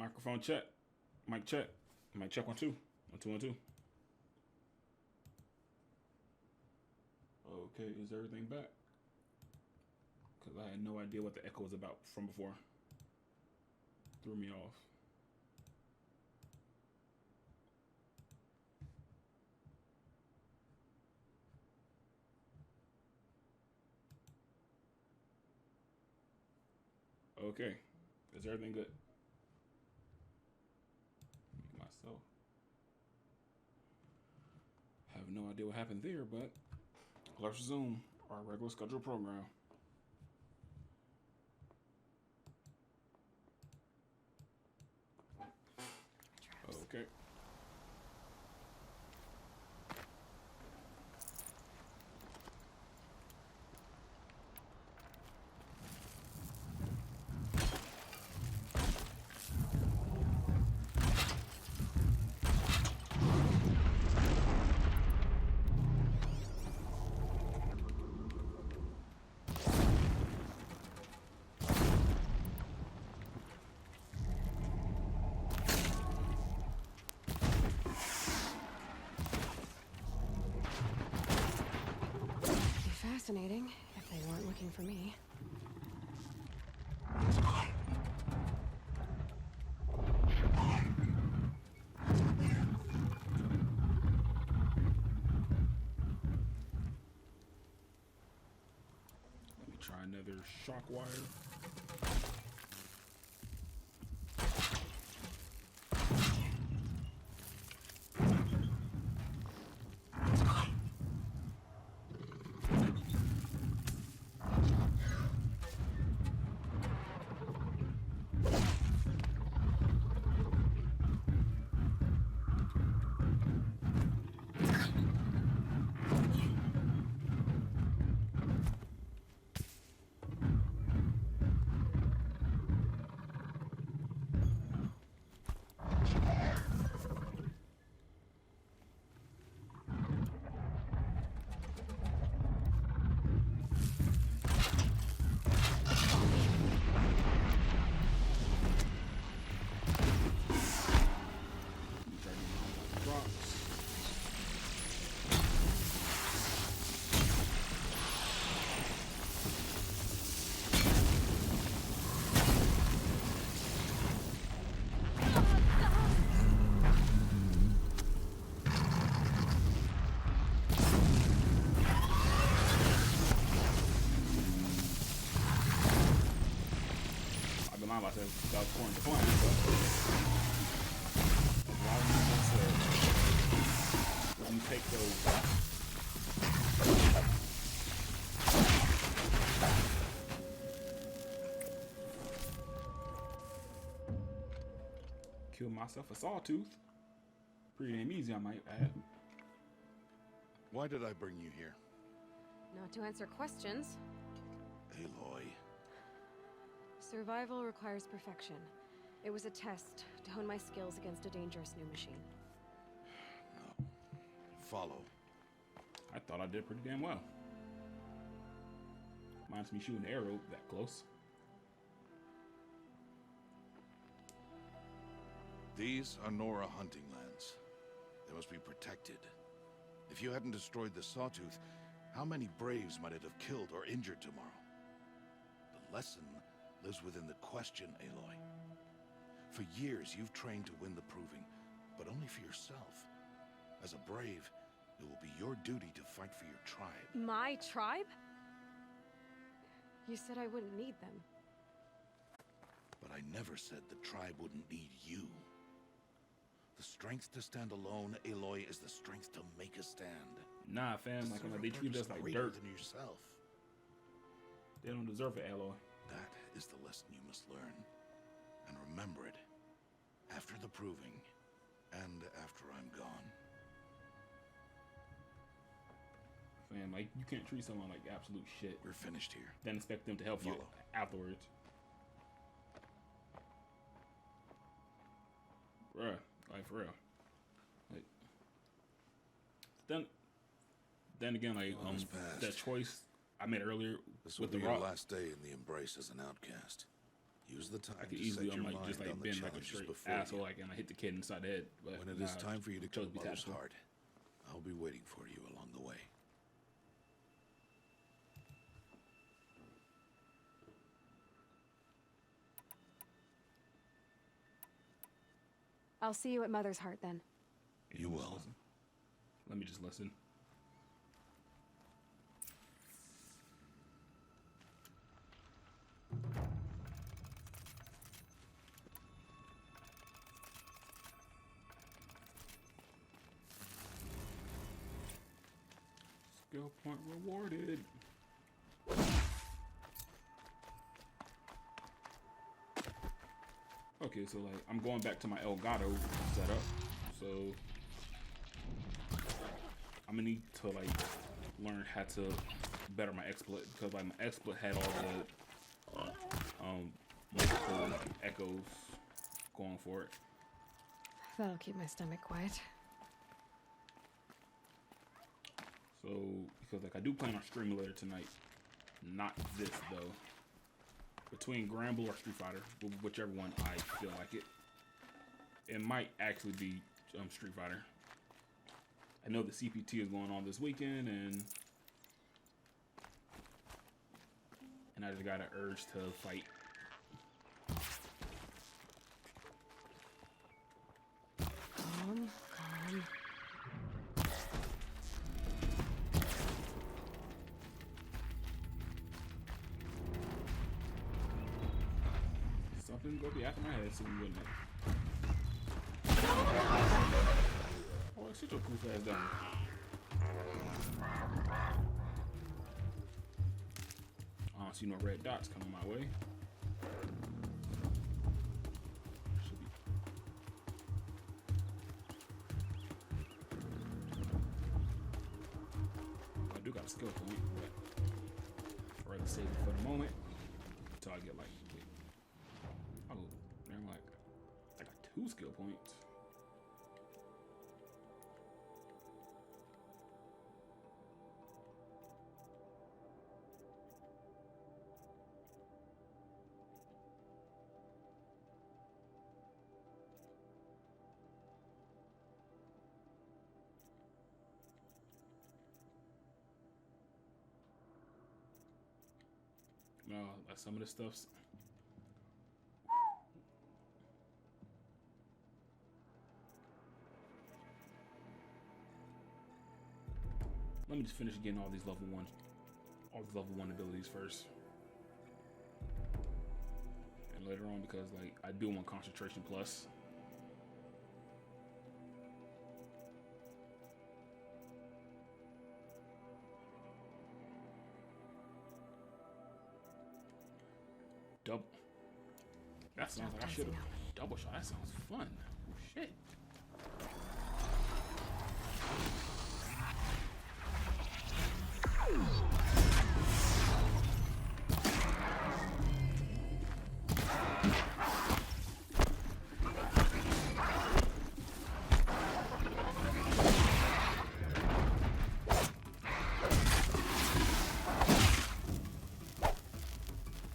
Microphone check. Mic check. Mic check 1 2. 1 2 1 2. Okay, is everything back? Because I had no idea what the echo was about from before. Threw me off. Okay, is everything good? Myself. Have no idea what happened there, but let's resume our regular scheduled program. Okay. Fascinating, if they weren't looking for me. Let me try another shock wire. I was according to plan, but a lot of people said when you take those kill myself a sawtooth. Pretty damn easy, I might add. Why did I bring you here? Not to answer questions. Aloy. Survival requires perfection. It was a test to hone my skills against a dangerous new machine. No. Follow. I thought I did pretty damn well. Minus me shooting an arrow that close. These are Nora hunting lands. They must be protected. If you hadn't destroyed the Sawtooth, how many Braves might it have killed or injured tomorrow? The lesson lives within the question, Aloy. For years, you've trained to win the Proving, but only for yourself. As a Brave, it will be your duty to fight for your tribe. My tribe? You said I wouldn't need them. But I never said the tribe wouldn't need you. The strength to stand alone, Aloy, is the strength to make a stand. Nah, fam, like they treat us like dirt than yourself. They don't deserve it, Aloy. That is the lesson you must learn. And remember it. After the Proving, and after I'm gone. Fam, like, you can't treat someone like absolute shit. We're finished here. Then expect them to help you afterwards. Bruh, like, for real. Like, then again, like, that choice I made earlier this will with the be your rock. last day in the Embrace as an outcast. Use the time I could to easily, set your I'm like mind just like on the been like a challenges straight before asshole, you. like, and I hit the kid inside the head. But When it is time for you to chose kill to be Mother's tactful. Heart, I'll be waiting for you along the way. I'll see you at Mother's Heart then. You will. Listen. Let me just listen. Skill point rewarded. Okay, so like I'm going back to my Elgato setup, so I'm gonna need to like learn how to better my exploit, because like my exploit had all the multiple echoes going for it. That'll keep my stomach quiet. So because like I do plan on streaming later tonight, not this though. Between Granblue or Street Fighter, whichever one I feel like it. It might actually be Street Fighter. I know the CPT is going on this weekend, and I just got an urge to fight. Calm, calm. Something go be after my head soon, wouldn't it? Oh, sit your goof ass down. I don't see no red dots coming my way. Should be. I do got a skill point, but I'd rather save it for the moment until I get like. Oh, they're like, I got 2 skill points. No, like some of the stuff's. Let me just finish getting all these level 1 abilities first. And later on, because like I do want concentration plus. Double. That sounds like I should have. Double shot. That sounds fun. Oh, shit.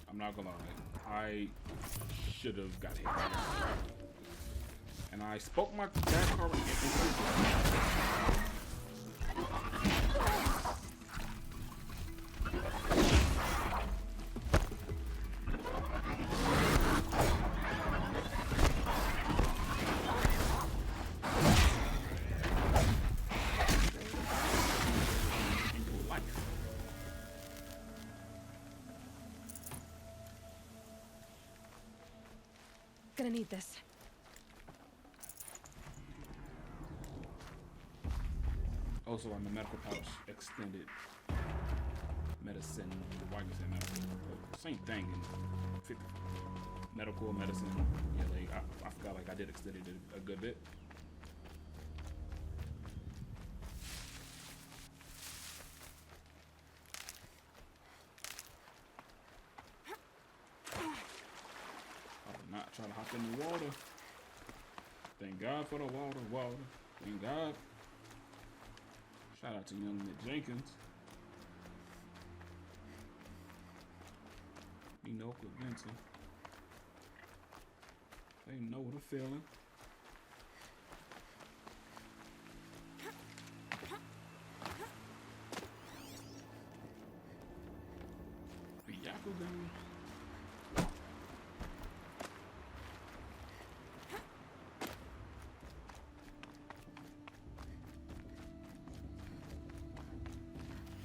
I'm not gonna lie. I should have got hit by that. And I spoke my bad card Gonna need this. Also, on the medical pouch, extended medicine. Why you say medical? Same thing in 50. Medical medicine. Yeah, like I forgot. Like I did extended it a good bit. I did not try to hop in the water. Thank God for the water. Thank God. Shout out to young Nick Jenkins. Enoka Benson. They know what I'm feeling. Byakugan.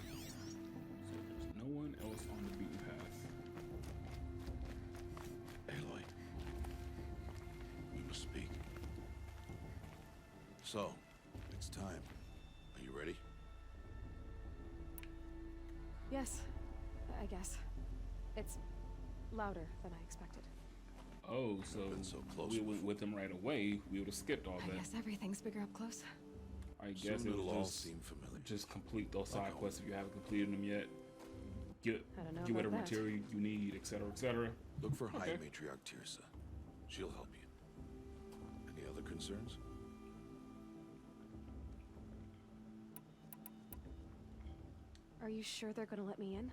So there's no one else on the beaten path. Aloy, we must speak. So, it's time. Are you ready? Yes, I guess. It's louder than I expected. Oh, so, Been so close we went before. with him right away. We would have skipped all I that. guess everything's bigger up close. I guess Soon it it'll was all just, seem familiar. just complete those Like side home. quests if you haven't completed them yet. Get I don't know get whatever about that. material you need, etc., etc. Look for High Okay. Matriarch Tirsa. She'll help you. Any other concerns? Are you sure they're gonna let me in?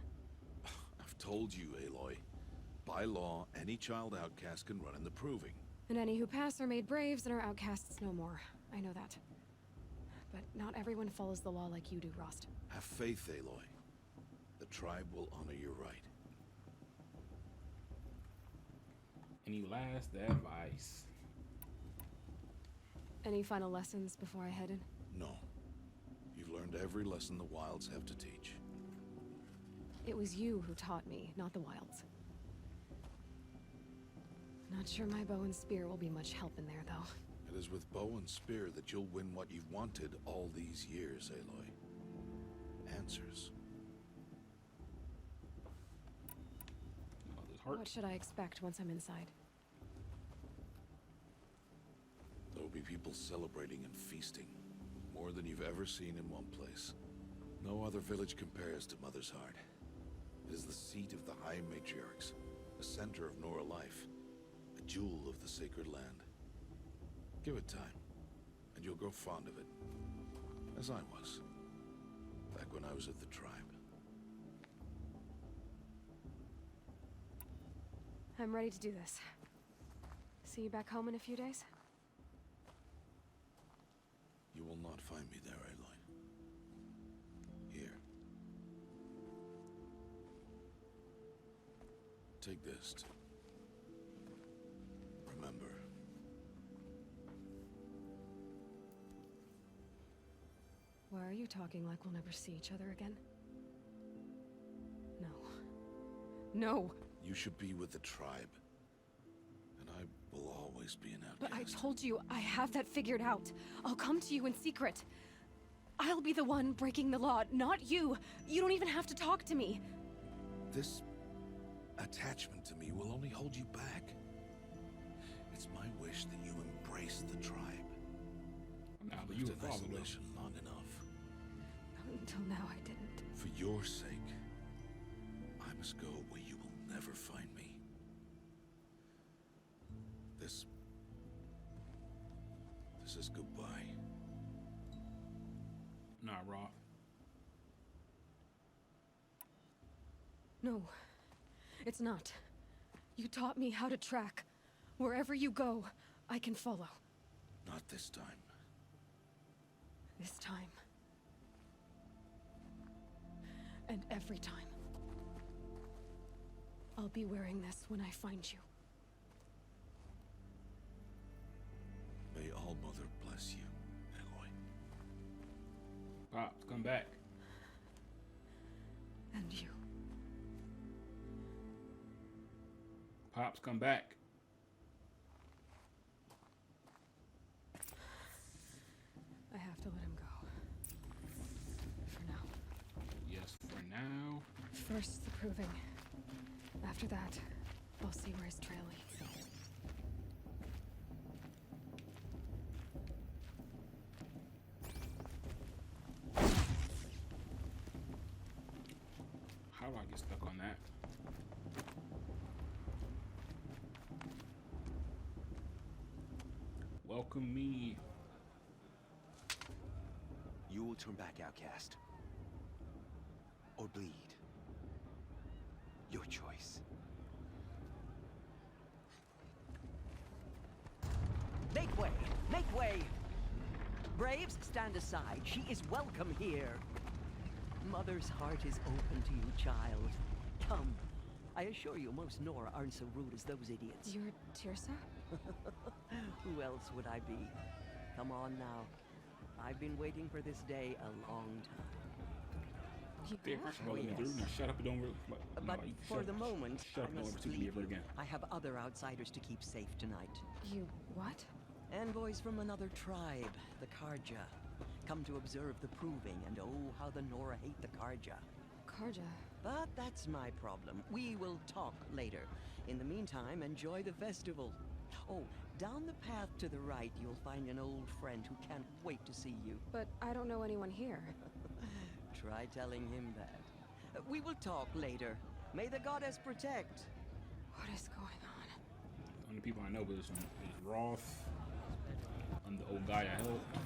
I've told you, Aloy. By law, any child outcast can run in the Proving. And any who pass are made braves and are outcasts no more. I know that. But not everyone follows the law like you do, Rost. Have faith, Aloy. The tribe will honor your right. Any last advice? Any final lessons before I head in? No. You've learned every lesson the Wilds have to teach. It was you who taught me, not the Wilds. Not sure my bow and spear will be much help in there, though. It is with bow and spear that you'll win what you've wanted all these years, Aloy. Answers. Mother's heart. What should I expect once I'm inside? There will be people celebrating and feasting. More than you've ever seen in one place. No other village compares to Mother's Heart. It is the seat of the High Matriarchs, the center of Nora life, a jewel of the sacred land. Give it time, and you'll grow fond of it. As I was, back when I was at the tribe. I'm ready to do this. See you back home in a few days? You will not find me there, Aloy. Here. Take this. Remember. Why are you talking like we'll never see each other again? No. No! You should be with the tribe. And I will always be an outcast. But I told you, I have that figured out. I'll come to you in secret. I'll be the one breaking the law, not you. You don't even have to talk to me. This attachment to me will only hold you back. It's my wish that you embrace the tribe. Nah, but Lived you in were father, though. isolation long enough. Until now, I didn't. For your sake, I must go where you will never find me. This is goodbye. Nah, Raw. No, it's not. You taught me how to track. Wherever you go, I can follow. Not this time. This time. And every time. I'll be wearing this when I find you. May All Mother bless you, Aloy. Pops, come back. And you. Pops, come back. I have to let him go. For now. Yes, for now. First, the proving. After that, I'll see where his trail leads. How do I get stuck on that? Welcome me. You will turn back, outcast. Or bleed. Your choice. way. Braves, stand aside. She is welcome here. Mother's heart is open to you, child. Come. I assure you, most Nora aren't so rude as those idiots. You're Tirsa? Who else would I be? Come on now. I've been waiting for this day a long time. You Damn, have? first of all, let me through. Now shut up and don't really. But for the moment, shut up I and don't ever must speak to me leave ever you. again. I have other outsiders to keep safe tonight. You what? Envoys from another tribe, the Karja, come to observe the proving, and oh, how the Nora hate the Karja. Karja. But that's my problem. We will talk later. In the meantime, enjoy the festival. Oh, down the path to the right, you'll find an old friend who can't wait to see you. But I don't know anyone here. Try telling him that. We will talk later. May the goddess protect. What is going on? The only people I know is Roth, and the old guy I helped.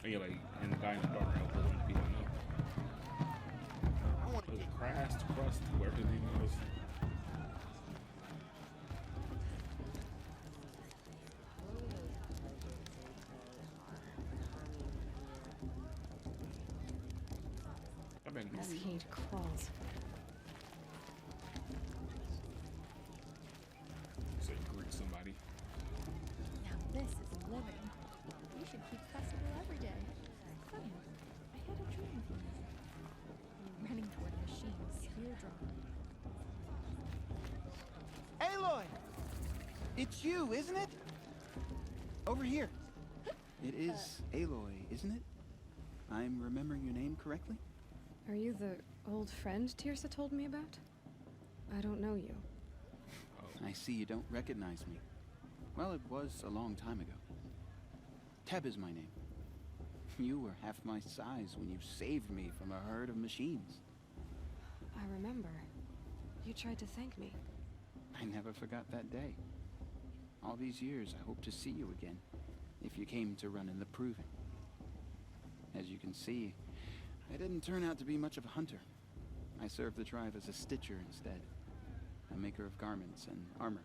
Yeah, like, and the guy in the dark help. Those are the only people I know. Those Crust, whoever his name was. I bet This heat crawls. say greet somebody. Now this is living. We should keep festival every day. Funny, I had a dream. Running toward machines, spear drawn. Aloy! It's you, isn't it? Over here. It is Aloy, isn't it? I'm remembering your name correctly? Are you the old friend Tirsa told me about? I don't know you. I see you don't recognize me. Well, it was a long time ago. Teb is my name. You were half my size when you saved me from a herd of machines. I remember. You tried to thank me. I never forgot that day. All these years, I hope to see you again, if you came to run in the Proving. As you can see, I didn't turn out to be much of a hunter. I served the tribe as a stitcher instead, a maker of garments and armor.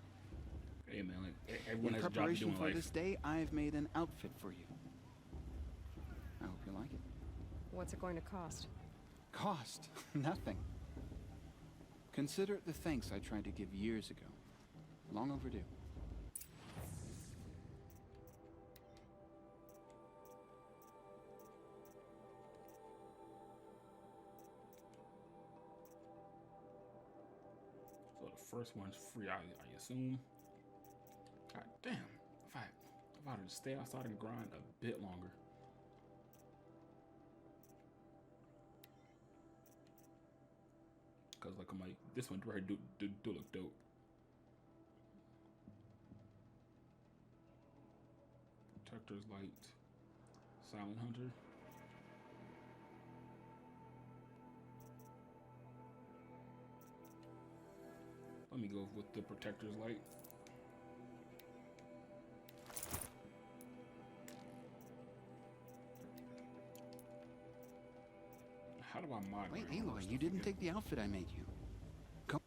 Hey man, like everyone In has a job to do preparation in for life. this day, I've made an outfit for you. I hope you like it. What's it going to cost? Cost? Nothing. Consider it the thanks I tried to give years ago. Long overdue. So the first one's free, I assume. God damn, if I were to stay outside and grind a bit longer. Cause like I'm like, this one right do look dope. Protector's Light, Silent Hunter. Let me go with the Protector's Light. How do I mod? Wait, my armor Aloy, stuff you didn't again? take the outfit I made you. Come.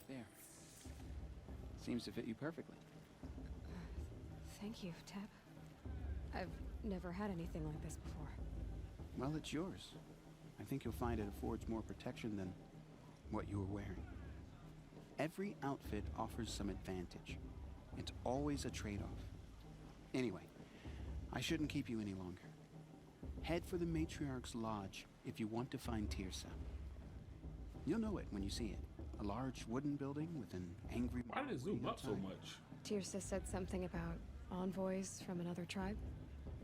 There. Seems to fit you perfectly. Thank you, Teb. I've never had anything like this before. Well, it's yours. I think you'll find it affords more protection than what you were wearing. Every outfit offers some advantage. It's always a trade-off. Anyway, I shouldn't keep you any longer. Head for the Matriarch's Lodge if you want to find Tirsa. You'll know it when you see it. A large wooden building with an angry... Why did it zoom mob up so outside. much? Tirsa said something about envoys from another tribe.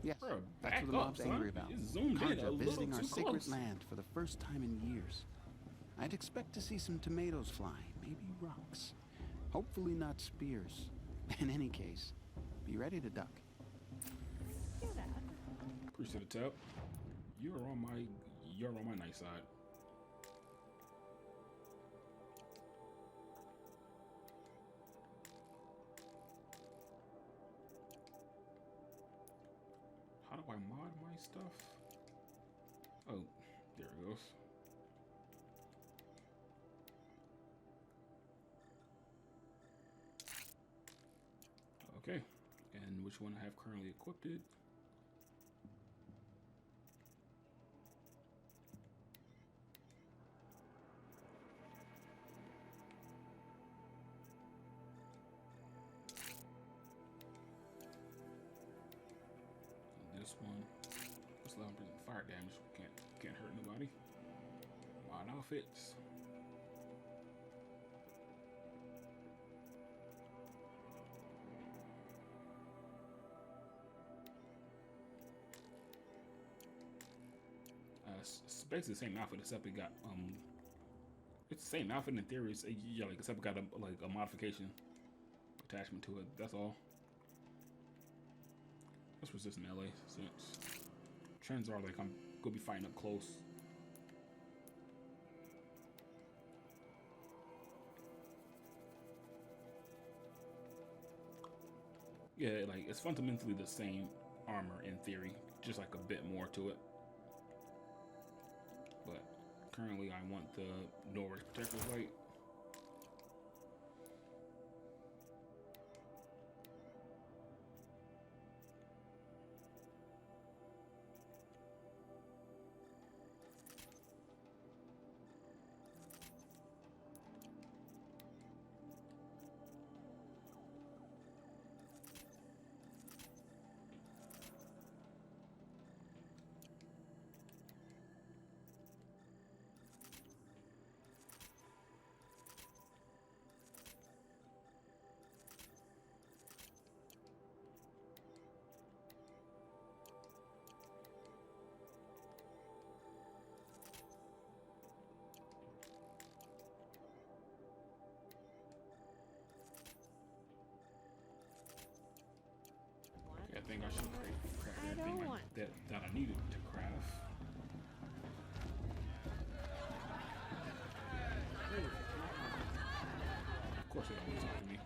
Yes, Bro, that's back what the up, mob's son. angry about. You zoomed in a Karja little visiting our too sacred close. land for the first time in years. I'd expect to see some tomatoes fly, maybe rocks. Hopefully not spears. In any case, be ready to duck. Hear that? Appreciate the tip. You're on my nice side. stuff. Oh, there it goes. Okay, and which one I have currently equipped it? This one, this 11% fire damage, can't hurt nobody. Mod outfits. It's basically the same outfit except it got it's the same outfit in theory. It's, yeah, like except it got a modification attachment to it. That's all. Let's resist in LA since trends are like I'm gonna be fighting up close. Yeah, like it's fundamentally the same armor in theory, just like a bit more to it. But currently I want the Norwich Protector Light. I think I should craft everything that I needed to craft. Of course they don't want to talk to me.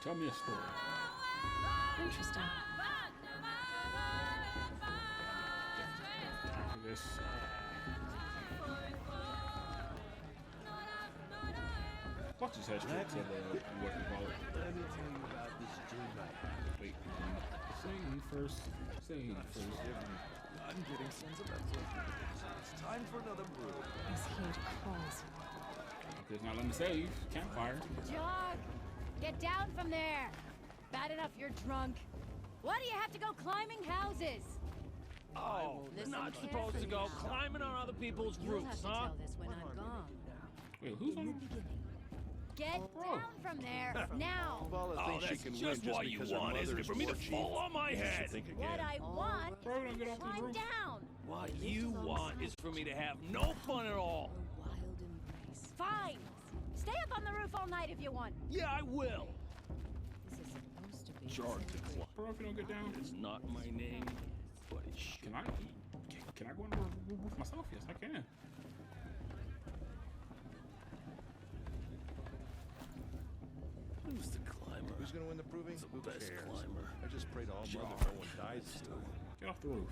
Tell me a story. Interesting. After this. Watch his head straight to the what you call it. Let me tell you about this dream I had. Wait, say first. Say first. I'm getting sentimental. It's time for another brew. He's here to close. Okay, now let me save. Campfire. Jog! Get down from there! Bad enough you're drunk. Why do you have to go climbing houses? Oh, Listen not supposed to go carefully now. climbing on other people's You'll roofs, have to huh? tell this when I'm gone. Wait, who's In the on? beginning. Get Bro. down from there, now! Paula Oh, thinks she that's can win just just what you because her want, mother isn't it? is For me to war chief. fall on my You should head. think again. What I want Bro, don't get off the climb roof. down! What you want is for me to have no fun at all. A wild embrace. Fine! Stay up on the roof all night if you want. Yeah, I will. This is supposed to be Charge the clock. Bro, if you don't get down, It's not my name, but it should. can I go on the roof myself? Yes, I can. Who's the climber? Who's gonna win the proving? The Who best cares? climber. I just pray to all Charge. mother no one dies still. Get off the roof.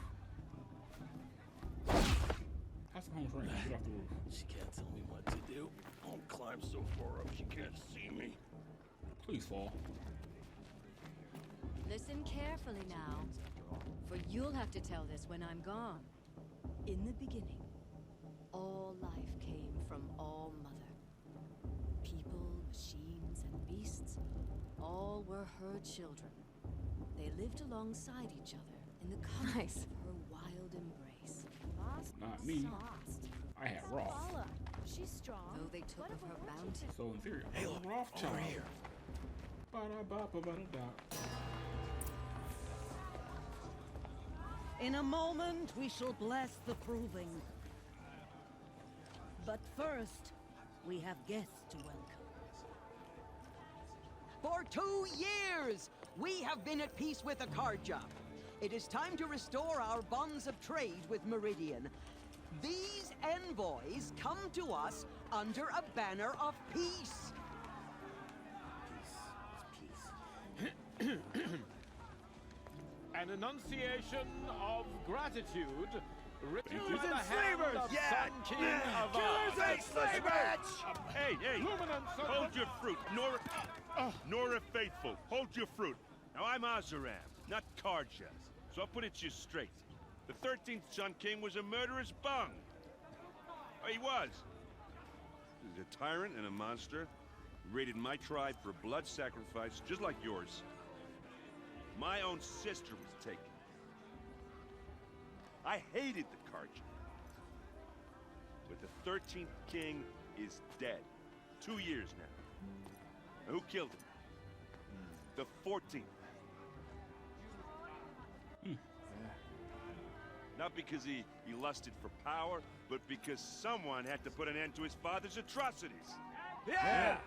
Pass the home train. Get off the roof. She can't tell me what to do. I'll climb so far up she can't see me. Please fall. Listen carefully now, for you'll have to tell this when I'm gone. In the beginning, all life came from All Mother. People, machines, and beasts, all were her children. They lived alongside each other in the comforts of her wild embrace. Not me. I had Roth. Paula, she's strong. Though they took of her bounty, So in theory, I'm a Rothschild. Over here. Ba-da-ba-ba-ba-da-da. In a moment, we shall bless the proving. But first, we have guests to welcome. For 2 years, we have been at peace with Akarja. It is time to restore our bonds of trade with Meridian. These envoys come to us under a banner of peace. An enunciation of gratitude written you. by the hand of Sun King of Killers ain't slavers! Hey, Luminance of hold the- your fruit. Nora Faithful, hold your fruit. Now, I'm Azaram, not Karja, so I'll put it to you straight. The 13th Sun King was a murderous bung. Oh, he was. He's a tyrant and a monster. He raided my tribe for blood sacrifice, just like yours. My own sister was taken. I hated the Karja. But the 13th King is dead. 2 years now. Now, who killed him? The 14th. Not because he lusted for power, but because someone had to put an end to his father's atrocities. Yeah!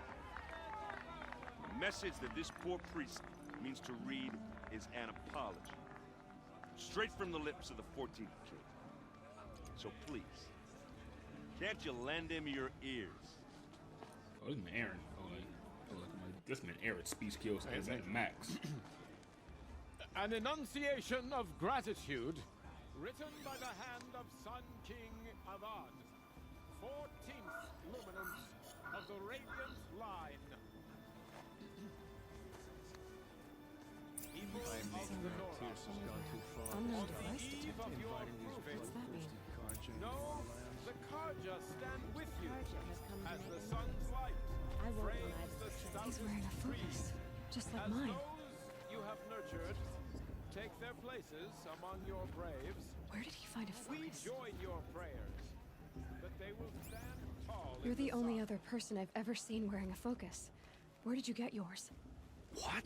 The message that this poor priest means to read is an apology. Straight from the lips of the 14th King. So please, can't you lend him your ears? Oh, this man Aaron. This man Aaron's speech skills is at max. An enunciation of gratitude written by the hand of Sun King Avad, 14th luminance of the Radiant Line. People of the Nora, Unknown on the device eve detected. of your approval, What's that mean? know the Karja stand with you Karja has come to as make the a sun's light I won't frames lie the to the truth. He's wearing a focus, just like as mine. those you have nurtured take their places among your braves. Where did he find a We focus? join your prayers that they will stand tall. You're in the only sun. other person I've ever seen wearing a focus. Where did you get yours? What?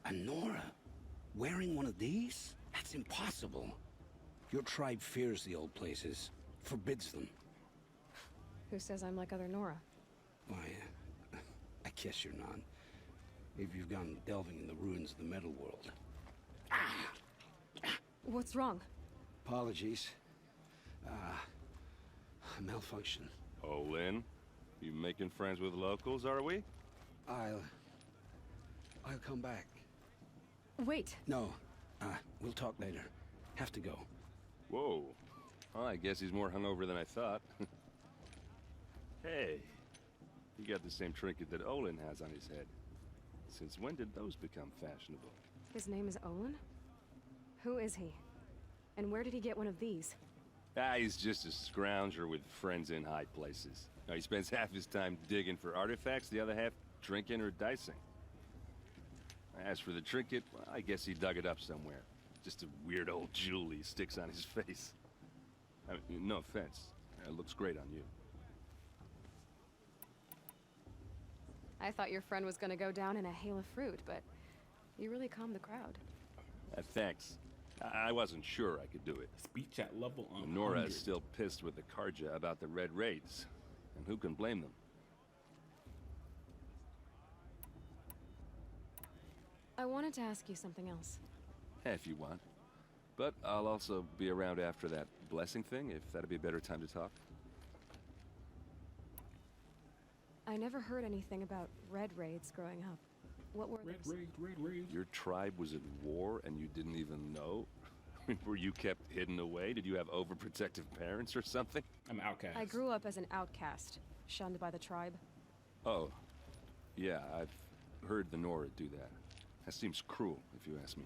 A Nora? Wearing one of these? That's impossible. Your tribe fears the old places, forbids them. Who says I'm like other Nora? Why, I guess you're not. If you've gone delving in the ruins of the metal world. What's wrong? Apologies. A malfunction. Oh, Lynn, you making friends with locals, are we? I'll come back. Wait. No, we'll talk later. Have to go. Whoa. Well, I guess he's more hungover than I thought. Hey, you got the same trinket that Olin has on his head. Since when did those become fashionable? His name is Olin? Who is he? And where did he get one of these? He's just a scrounger with friends in high places. Now, he spends half his time digging for artifacts, the other half drinking or dicing. As for the trinket, well, I guess he dug it up somewhere. Just a weird old jewel he sticks on his face. I mean, no offense. It looks great on you. I thought your friend was gonna go down in a hail of fruit, but you really calmed the crowd. Thanks. I wasn't sure I could do it. Speech at level on Nora is still pissed with the Karja about the Red Raids. And who can blame them? I wanted to ask you something else. If you want. But I'll also be around after that blessing thing, if that'd be a better time to talk. I never heard anything about red raids growing up. What were those? Red raid. Your tribe was at war and you didn't even know? I mean, were you kept hidden away? Did you have overprotective parents or something? I'm an outcast. I grew up as an outcast, shunned by the tribe. Oh. Yeah, I've heard the Nora do that. That seems cruel, if you ask me.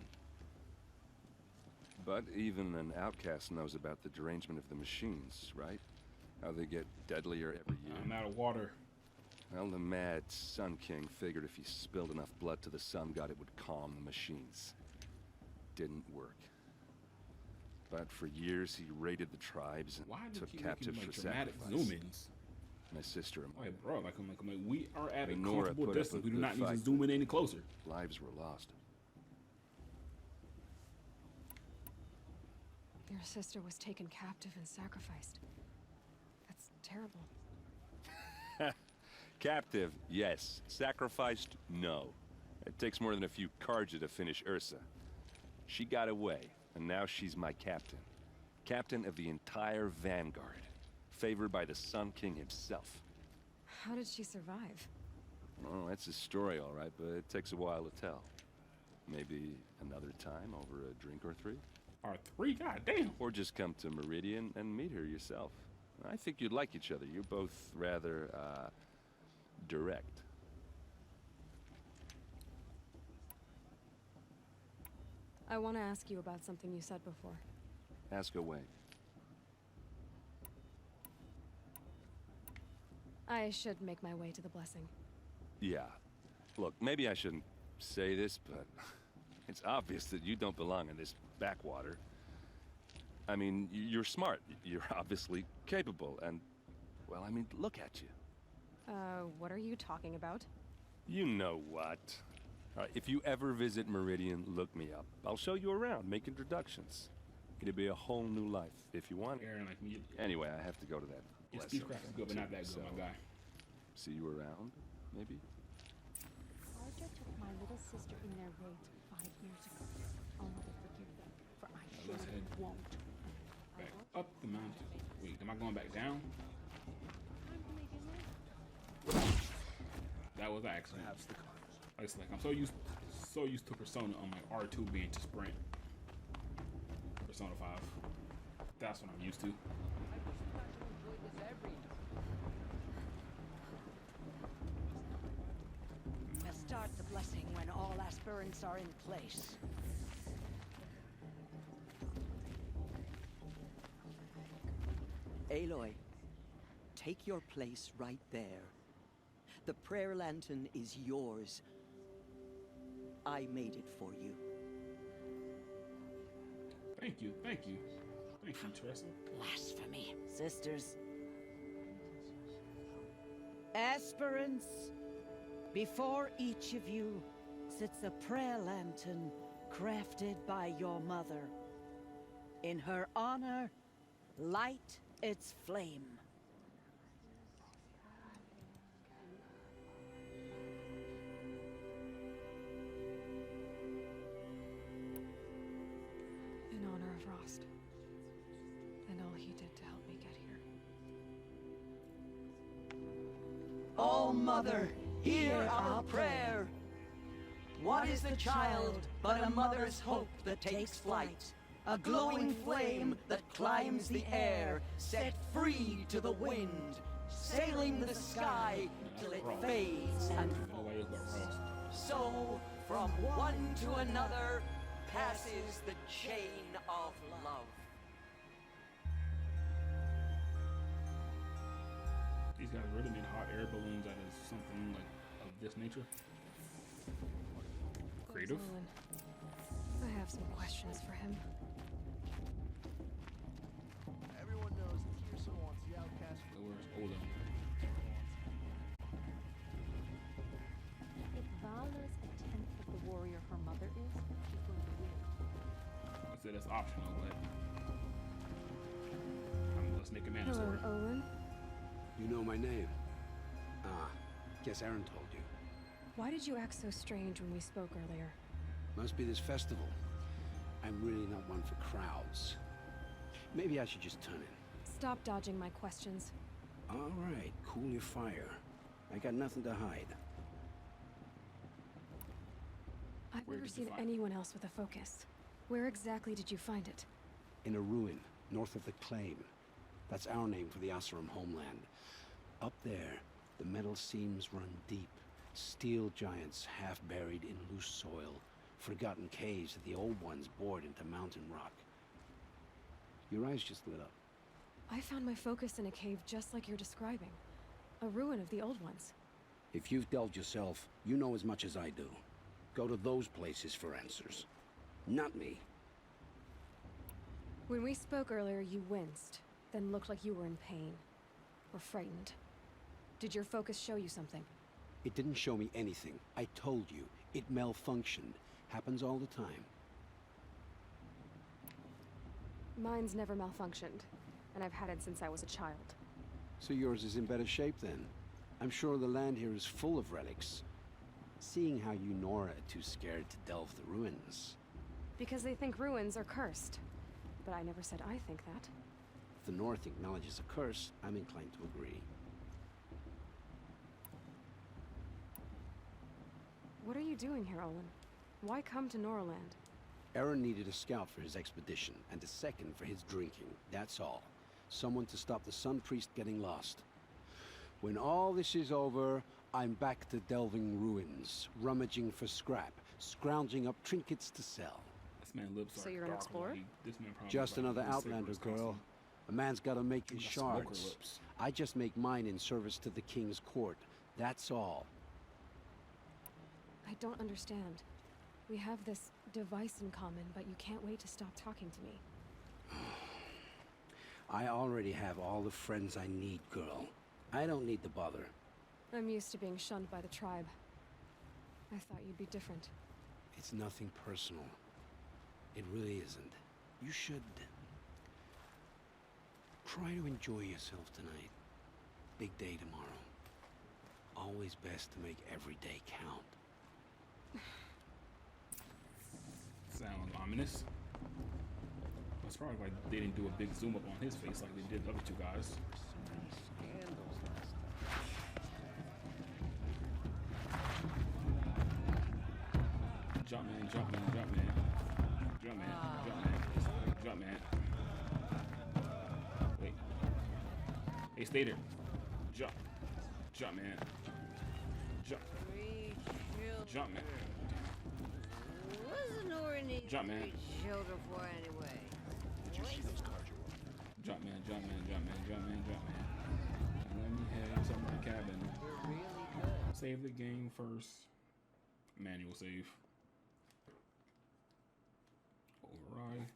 But even an outcast knows about the derangement of the machines, right? How they get deadlier every year. I'm out of water. Well, the mad Sun King figured if he spilled enough blood to the Sun God, it would calm the machines. Didn't work. But for years, he raided the tribes and Why do took you keep making, captives like, for dramatic sacrifice. zoom-ins? My sister and Like, bro, like, we are at a And Nora comfortable put up distance. a We do good not need to fight. zoom in any closer. Lives were lost. Your sister was taken captive and sacrificed. That's terrible. Captive, yes. Sacrificed, no. It takes more than a few Karja to finish Ursa. She got away, and now she's my captain. Captain of the entire Vanguard. Favored by the Sun King himself. How did she survive? Oh, that's a story, all right, but it takes a while to tell. Maybe another time over a drink or three? Or three? God damn. Or just come to Meridian and meet her yourself. I think you'd like each other. You're both rather, direct. I want to ask you about something you said before. Ask away. I should make my way to the blessing. Yeah. Look, maybe I shouldn't say this, but it's obvious that you don't belong in this backwater. I mean, you're smart. You're obviously capable, and, well, I mean, look at you. What are you talking about? You know what. All right, if you ever visit Meridian, look me up. I'll show you around, make introductions. It'll be a whole new life, if you want it. Aaron, like me. Anyway, I have to go to that. Your speedcraft is good, but not that good, my guy. See you around, maybe? Archer took my little sister in their raid 5 years ago. I'll never forgive them, for I Let's head won't. back up the mountain. Wait, am I going back down? That was an accident. It's like I'm so used to Persona on my R2 being to sprint. Persona 5. That's what I'm used to. We'll start the blessing when all aspirants are in place. Aloy, take your place right there. The prayer lantern is yours. I made it for you. Thank you, thank you. Thank you, Tressa. Blasphemy, sisters. Aspirants, before each of you sits a prayer lantern crafted by your mother. In her honor, light its flame. In honor of Rost. And all he did to help me get here. All Mother, hear our prayer. What is the child but a mother's hope that takes flight? A glowing flame that climbs the air, set free to the wind, sailing the sky till it fades and falls. So, from one to another, passes the chain of love. These guys really made hot air balloons out of something like of this nature. Creative. Olin. I have some questions for him. Everyone knows Tearsa wants the outcast. Where's Olin? If Vala's a tenth of the warrior her mother is, she's going to win. I said that's optional, but let's make a man Hello, story. Olin. You know my name? Ah, guess Aaron told you. Why did you act so strange when we spoke earlier? Must be this festival. I'm really not one for crowds. Maybe I should just turn in. Stop dodging my questions. All right, cool your fire. I got nothing to hide. I've Where never did you seen find it? anyone else with a focus. Where exactly did you find it? In a ruin, north of the Claim. That's our name for the Oseram homeland. Up there, the metal seams run deep. Steel giants half buried in loose soil. Forgotten caves that the old ones bored into mountain rock. Your eyes just lit up. I found my focus in a cave just like you're describing. A ruin of the old ones. If you've delved yourself, you know as much as I do. Go to those places for answers. Not me. When we spoke earlier, you winced, then looked like you were in pain. Or frightened. Did your focus show you something? It didn't show me anything. I told you. It malfunctioned. Happens all the time. Mine's never malfunctioned, and I've had it since I was a child. So yours is in better shape then. I'm sure the land here is full of relics. Seeing how you Nora are too scared to delve the ruins. Because they think ruins are cursed. But I never said I think that. If the North acknowledges a curse, I'm inclined to agree. you doing here, Olin? Why come to Noraland? Aaron needed a scout for his expedition, and a second for his drinking. That's all. Someone to stop the Sun Priest getting lost. When all this is over, I'm back to delving ruins, rummaging for scrap, scrounging up trinkets to sell. This man lives So you're an explorer? Just another Outlander, girl. A man's gotta make his shards. I just make mine in service to the King's court. That's all. I don't understand. We have this device in common, but you can't wait to stop talking to me. I already have all the friends I need, girl. I don't need the bother. I'm used to being shunned by the tribe. I thought you'd be different. It's nothing personal. It really isn't. You should try to enjoy yourself tonight. Big day tomorrow. Always best to make every day count. Sounds ominous. It's probably like they didn't do a big zoom up on his face like they did the other two guys. Jump man, jump man, jump man. Jump man, jump man, jump man. Wait. Hey, stay there. Jump. Jump man. Jump. Jump man. What's Nora need Jump, man. children for anyway? Did you see those cards you won? Jump man, jump man, jump man, jump man, jump man. And let me head to my cabin. They're really good. Save the game first. Manual save. Override.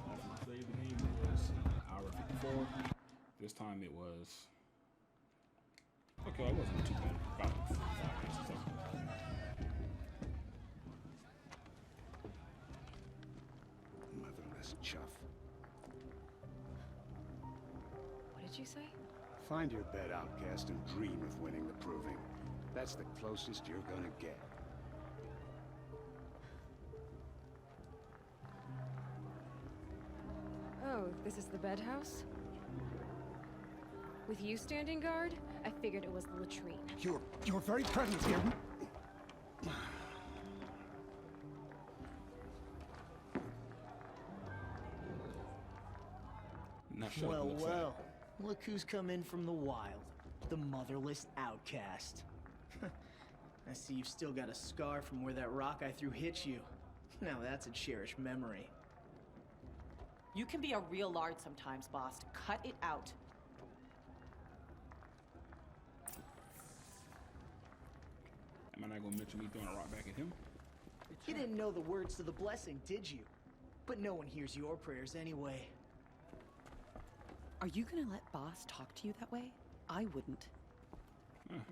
Last time I saved the game was hour 54. This time it was. Okay, it wasn't too bad. About 5 minutes or so. Motherless chuff. What did you say? Find your bed, outcast, and dream of winning the proving. That's the closest you're gonna get. Oh, this is the bed house? With you standing guard, I figured it was the latrine. Your very presence here. Not sure Well, what it looks well. Look who's come in from the wild. The motherless outcast. I see you've still got a scar from where that rock I threw hit you. Now that's a cherished memory. You can be a real lard sometimes, boss. Cut it out. Am I not gonna mention me throwing a rock back at him? You didn't know the words to the blessing, did you? But no one hears your prayers anyway. Are you gonna let boss talk to you that way? I wouldn't.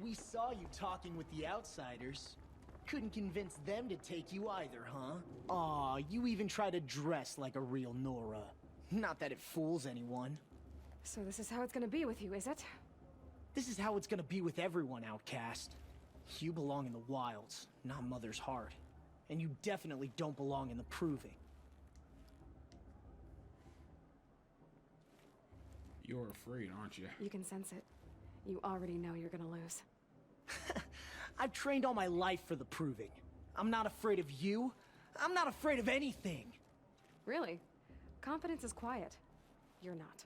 We saw you talking with the outsiders. Couldn't convince them to take you either, huh? Aw, you even try to dress like a real Nora. Not that it fools anyone. So this is how it's gonna be with you, is it? This is how it's gonna be with everyone, outcast. You belong in the wilds, not Mother's Heart. And you definitely don't belong in the Proving. You're afraid, aren't you? You can sense it. You already know you're gonna lose. I've trained all my life for the Proving. I'm not afraid of you. I'm not afraid of anything. Really? Confidence is quiet. You're not.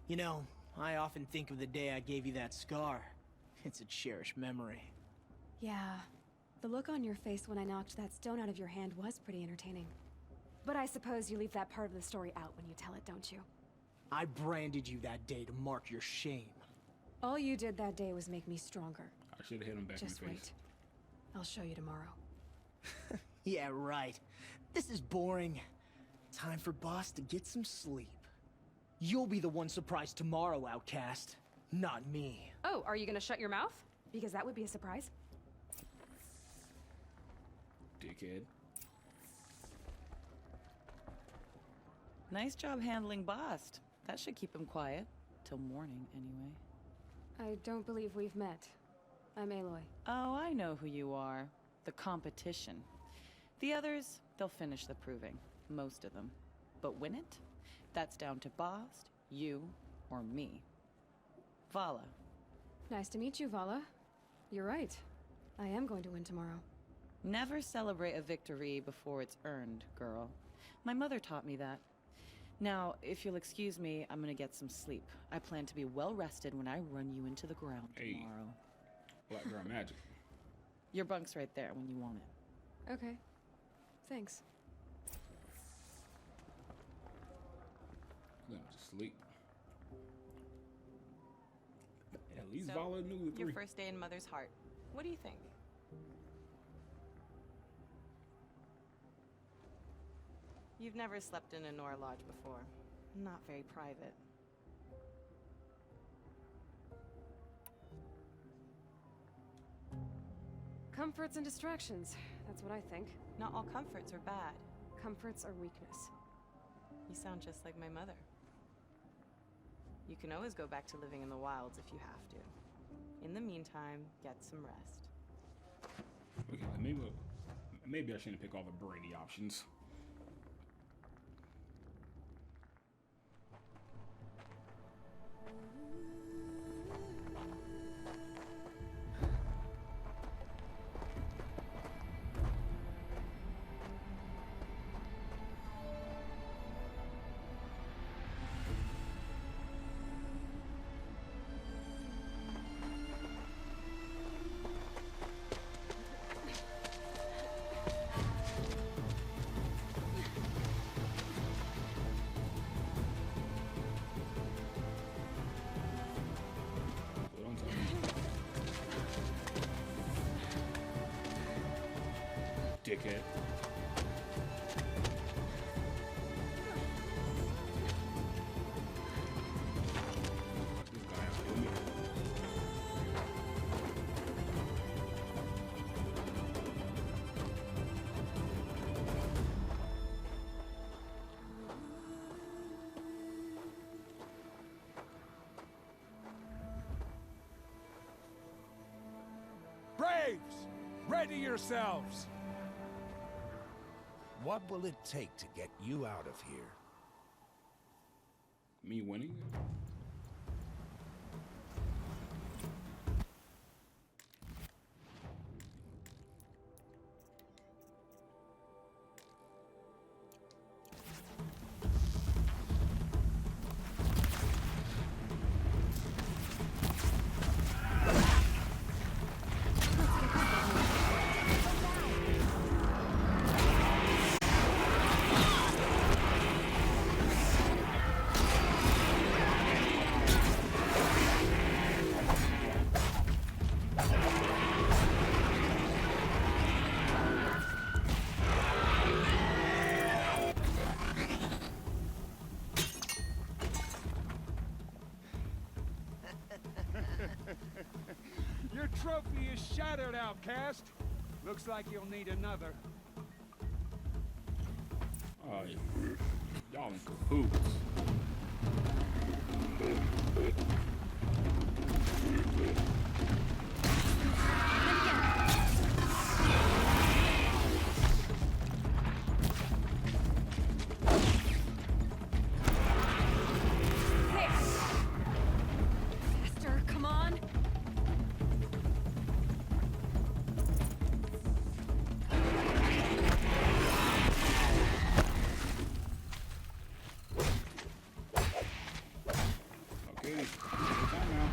You know, I often think of the day I gave you that scar. It's a cherished memory. Yeah. The look on your face when I knocked that stone out of your hand was pretty entertaining. But I suppose you leave that part of the story out when you tell it, don't you? I branded you that day to mark your shame. All you did that day was make me stronger. I should have hit him back Just in the wait. face. I'll show you tomorrow. Yeah, right. This is boring. Time for boss to get some sleep. You'll be the one surprised tomorrow, outcast. Not me. Oh, are you gonna shut your mouth? Because that would be a surprise. Dickhead. Nice job handling Bast. That should keep him quiet. Till morning, anyway. I don't believe we've met. I'm Aloy. Oh, I know who you are. The competition. The others, they'll finish the proving. Most of them. But win it? That's down to Bast, you, or me. Vala. Nice to meet you, Vala. You're right. I am going to win tomorrow. Never celebrate a victory before it's earned, girl. My mother taught me that. Now, if you'll excuse me, I'm gonna get some sleep. I plan to be well rested when I run you into the ground tomorrow. Black girl magic. Your bunk's right there when you want it. Okay. Thanks. Let me just sleep. At least So, Vala knew the your three. first day in Mother's Heart. What do you think? You've never slept in a Nora Lodge before. Not very private. Comforts and distractions. That's what I think. Not all comforts are bad. Comforts are weakness. You sound just like my mother. You can always go back to living in the wilds if you have to. In the meantime, get some rest. Okay, maybe I shouldn't pick all the Brady options. Dickhead. This guy has to leave. Braves! Ready yourselves! What will it take to get you out of here? Me winning? Your trophy is shattered, outcast. Looks like you'll need another. Y'all in cahoots. Faster, come on. Okay, time now.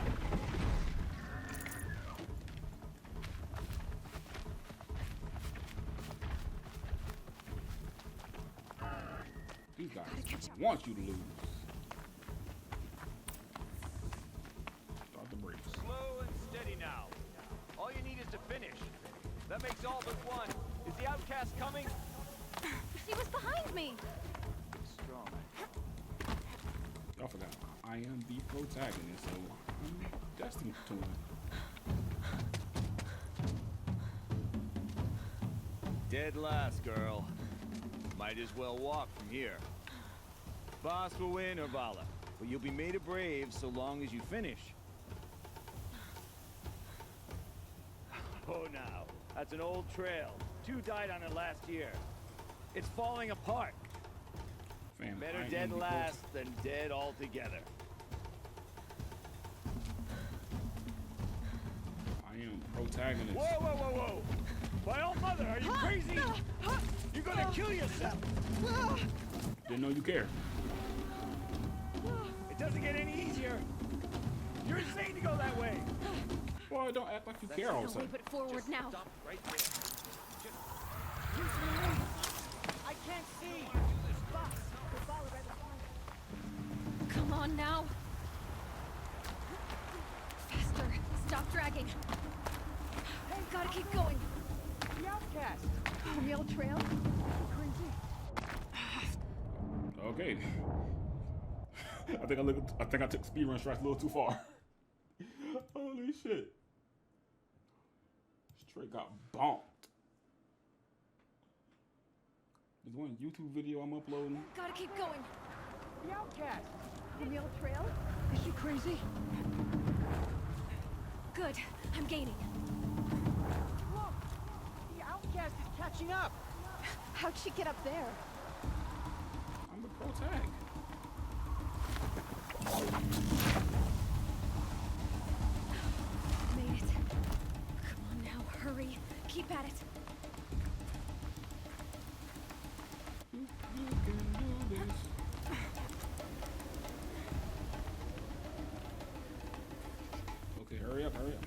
These guys want you to lose. Start the brakes. Slow and steady now. All you need is to finish. That makes all but one. Is the outcast coming? He was behind me. Strong. Y'all forgot. I am the protagonist, so I'm destined to win. Dead last, girl. Might as well walk from here. Boss will win or Vala, but you'll be made a brave so long as you finish. Oh, now. That's an old trail. 2 died on it last year. It's falling apart. Fam, Better I dead am the last than dead altogether. I am protagonist. Whoa, whoa, whoa, whoa! My old mother, are you me! You're gonna kill yourself! Didn't know you care. It doesn't get any easier. You're insane to go that way. Boy, don't act like you care all of a No way sudden. but forward now. Stop right there. I can't see. Come on now. Faster. Stop dragging. Gotta keep going. The outcast. Real trail. Crazy. Okay. I think I took speedrun strikes a little too far. Holy shit. Straight got bonked. There's one YouTube video I'm uploading. Gotta keep going. The outcast. Real trail. Is she crazy? Good. I'm gaining. Look. The outcast is catching up. How'd she get up there? I'm the pro tag. Made it. Come on now, hurry. Keep at it. You can do this. Okay, hurry up, hurry up.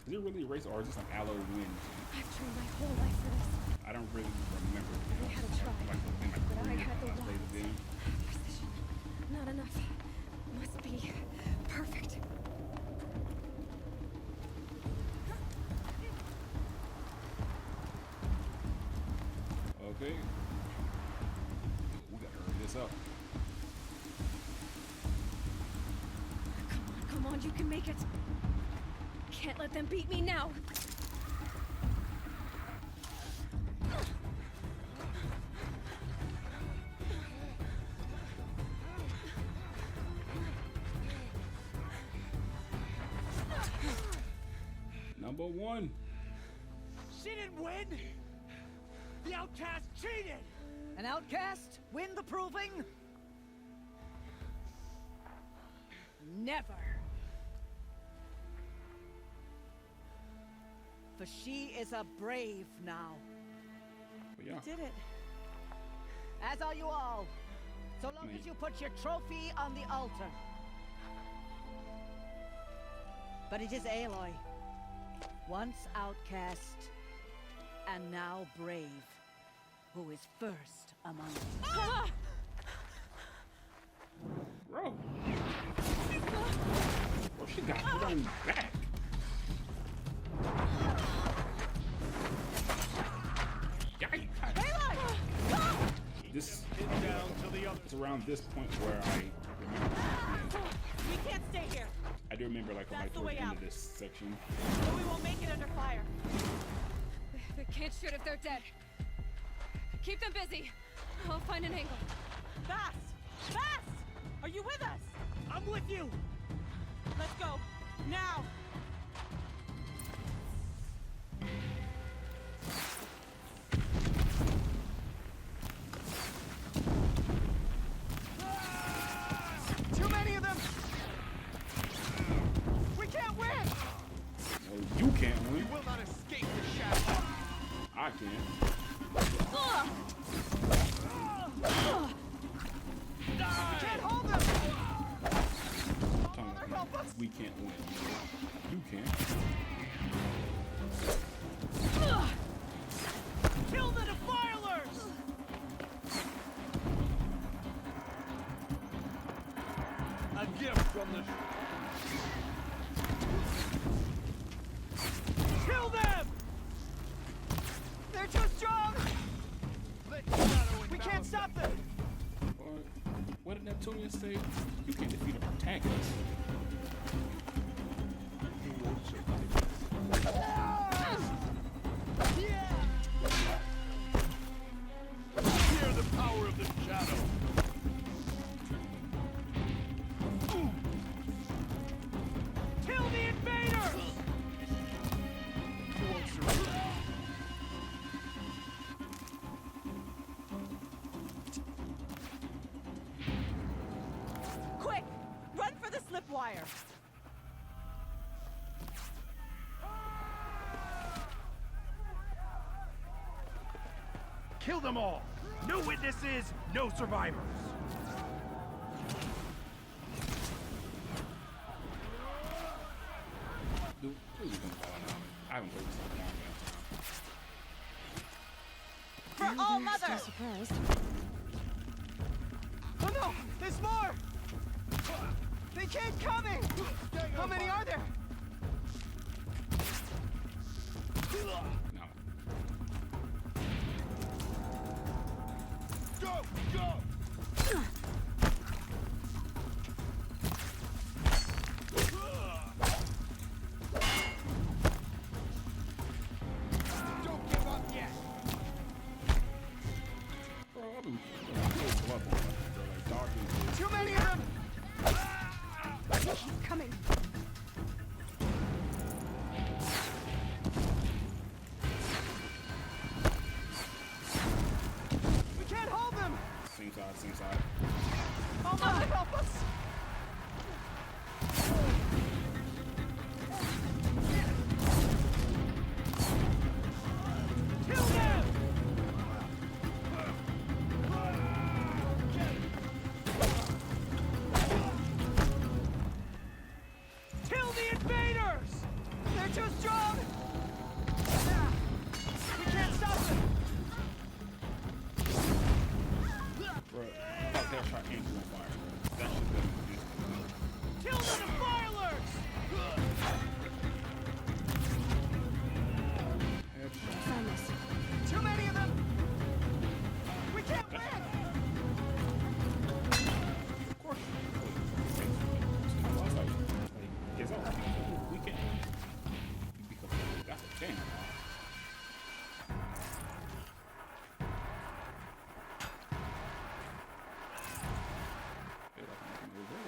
Is it really a race or is it an Halo win? I've trained my whole life for this. I don't really remember. I had a try, but I had the I played the game. precision. Not enough. Must be perfect. Okay. We gotta hurry this up. Come on, you can make it. Can't let them beat me now. Number one. She didn't win. The outcast cheated. An outcast? Win the proving? Never. For she is a brave now. But yeah. You did it. As are you all. So long as you put your trophy on the altar. But it is Aloy. Once outcast, and now brave, who is first among us. Bro. Bro, she got run back. Yikes. This it's around this point where I remember. We can't stay here. I do remember like That's the towards way the end out. of this section. But we won't make it under fire. They can't shoot if they're dead. Keep them busy. I'll find an angle. Fast! Fast! Are you with us? I'm with you. Let's go. Now! Too many of them. We can't win. Well, you can't win. We will not escape the shadow. I can. We can't hold them. Talking about we can't win. You can. Kill the defilers! A gift from the... Kill them! They're too strong. We can't stop them. What did Neptunia say? You can't defeat a protagonist. Hear the power of the shadow. Kill the invaders! You won't survive. Quick! Run for the slip wire! Kill them all! No witnesses, no survivors! Dude, please don't fall on me. I haven't played this in a long time. For all mother! Surprised. Oh no! There's more! They keep coming! How many are there? No. Go! Go! Don't give up yet. Bro, I've been blood on that, bro. Like, dog food. Too many of them! Keep coming. We can't hold them! Same side, same side. Oh mother, help us! Kill them! Kill the invaders! They're too strong! We can't stop them! Bro, I thought they were trying to aim on fire, bro. That shit doesn't do. Kill the defilers! Headshot. Too many of them! We can't win! Of course. Like, guess what? We can. Because that's a damn.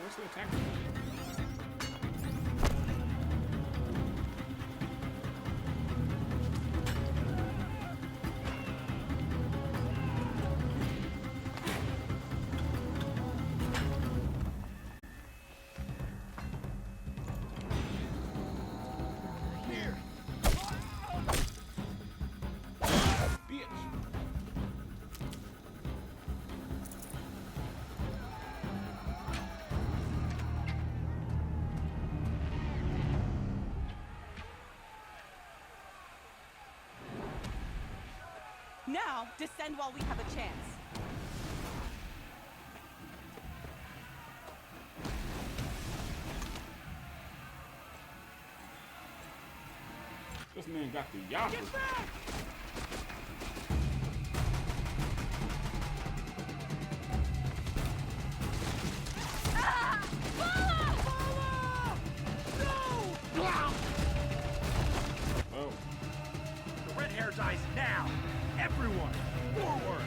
Where's the attacker? Here. Bitch. Now, descend while we have a chance. This man got the yapper. Get back! Oh. The red hair dies now! Everyone, forward!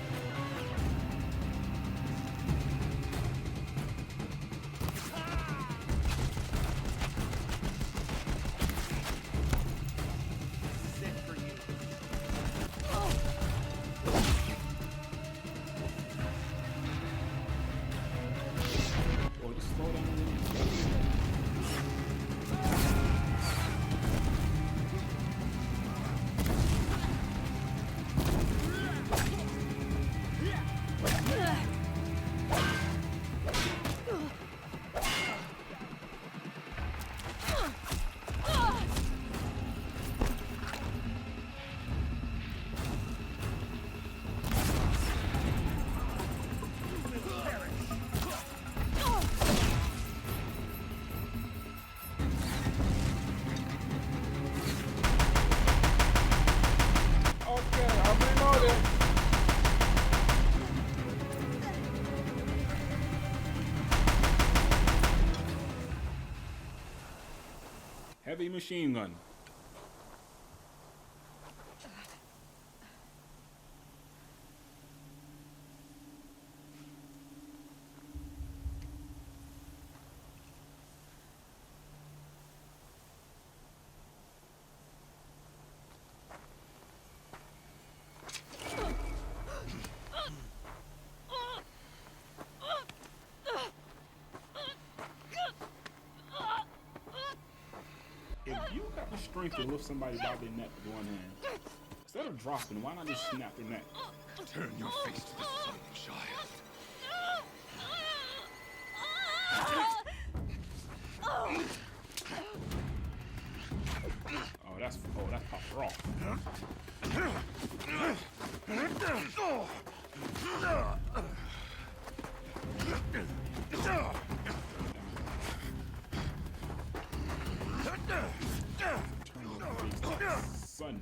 This is it for you. Or just slow down. Okay, I'm reloading. Heavy machine gun. If you got the strength to lift somebody by their neck with one hand, Instead of dropping, why not just snap their neck? Turn your face to the sun, child. Oh, that's popped her off. Sunshine.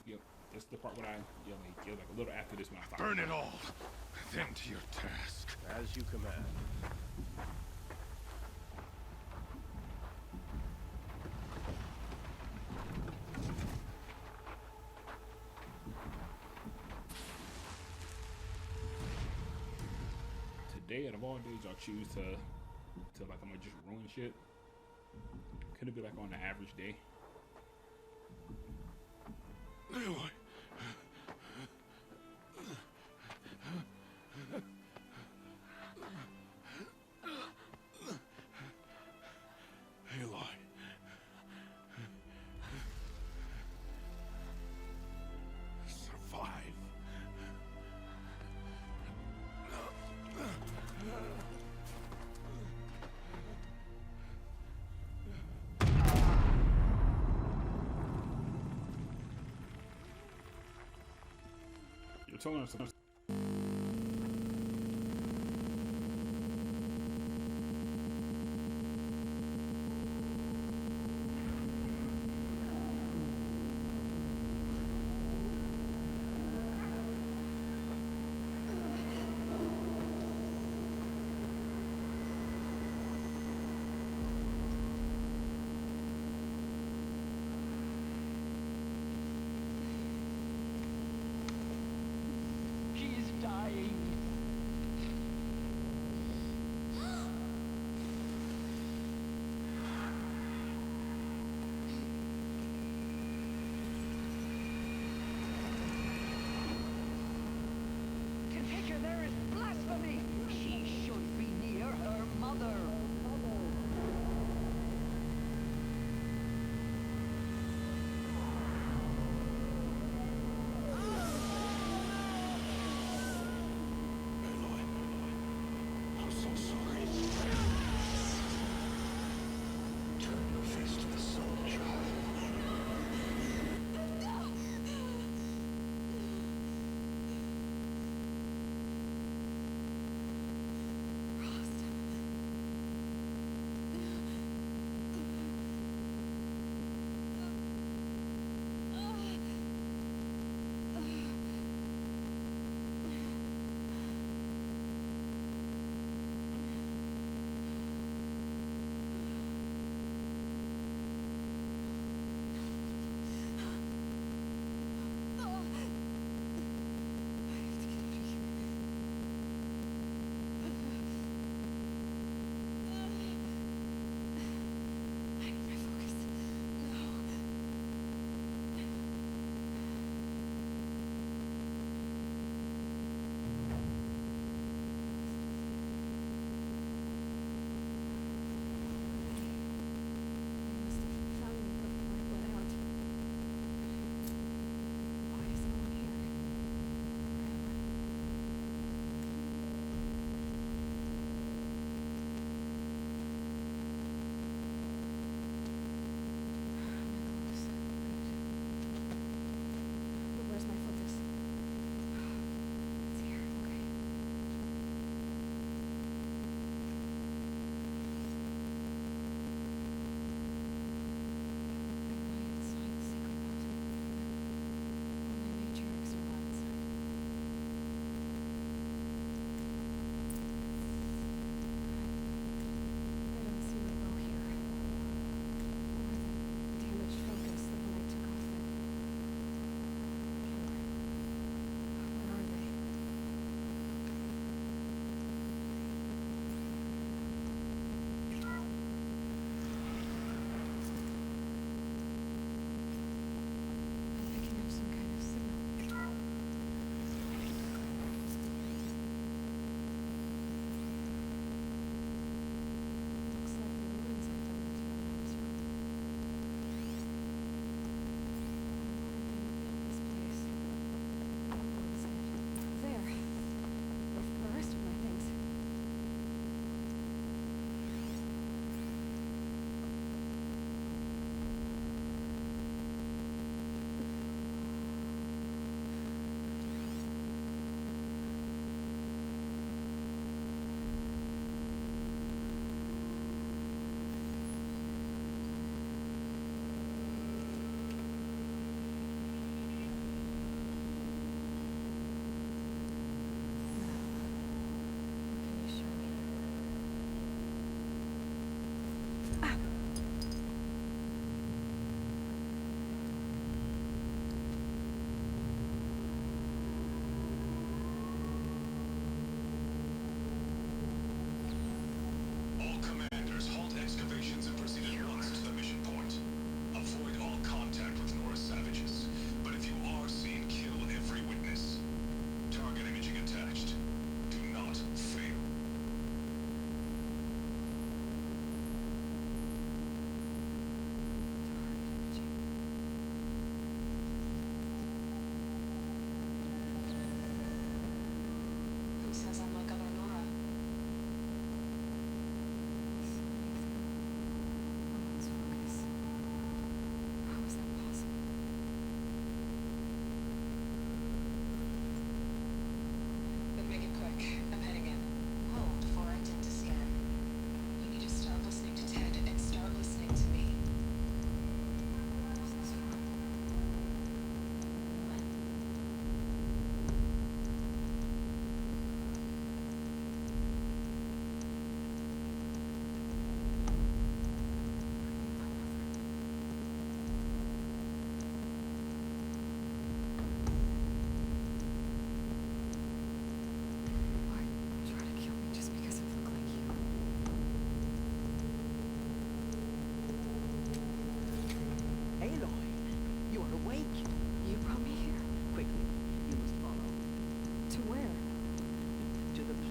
Yep, that's the part when I yell like a little after this when I thought. Burn it all, then to your task. As you command. Today, out of all days, I'll choose to like I'm gonna just ruin shit. Could it be like on the average day? Aloy. Aloy. Survive. You're telling us something.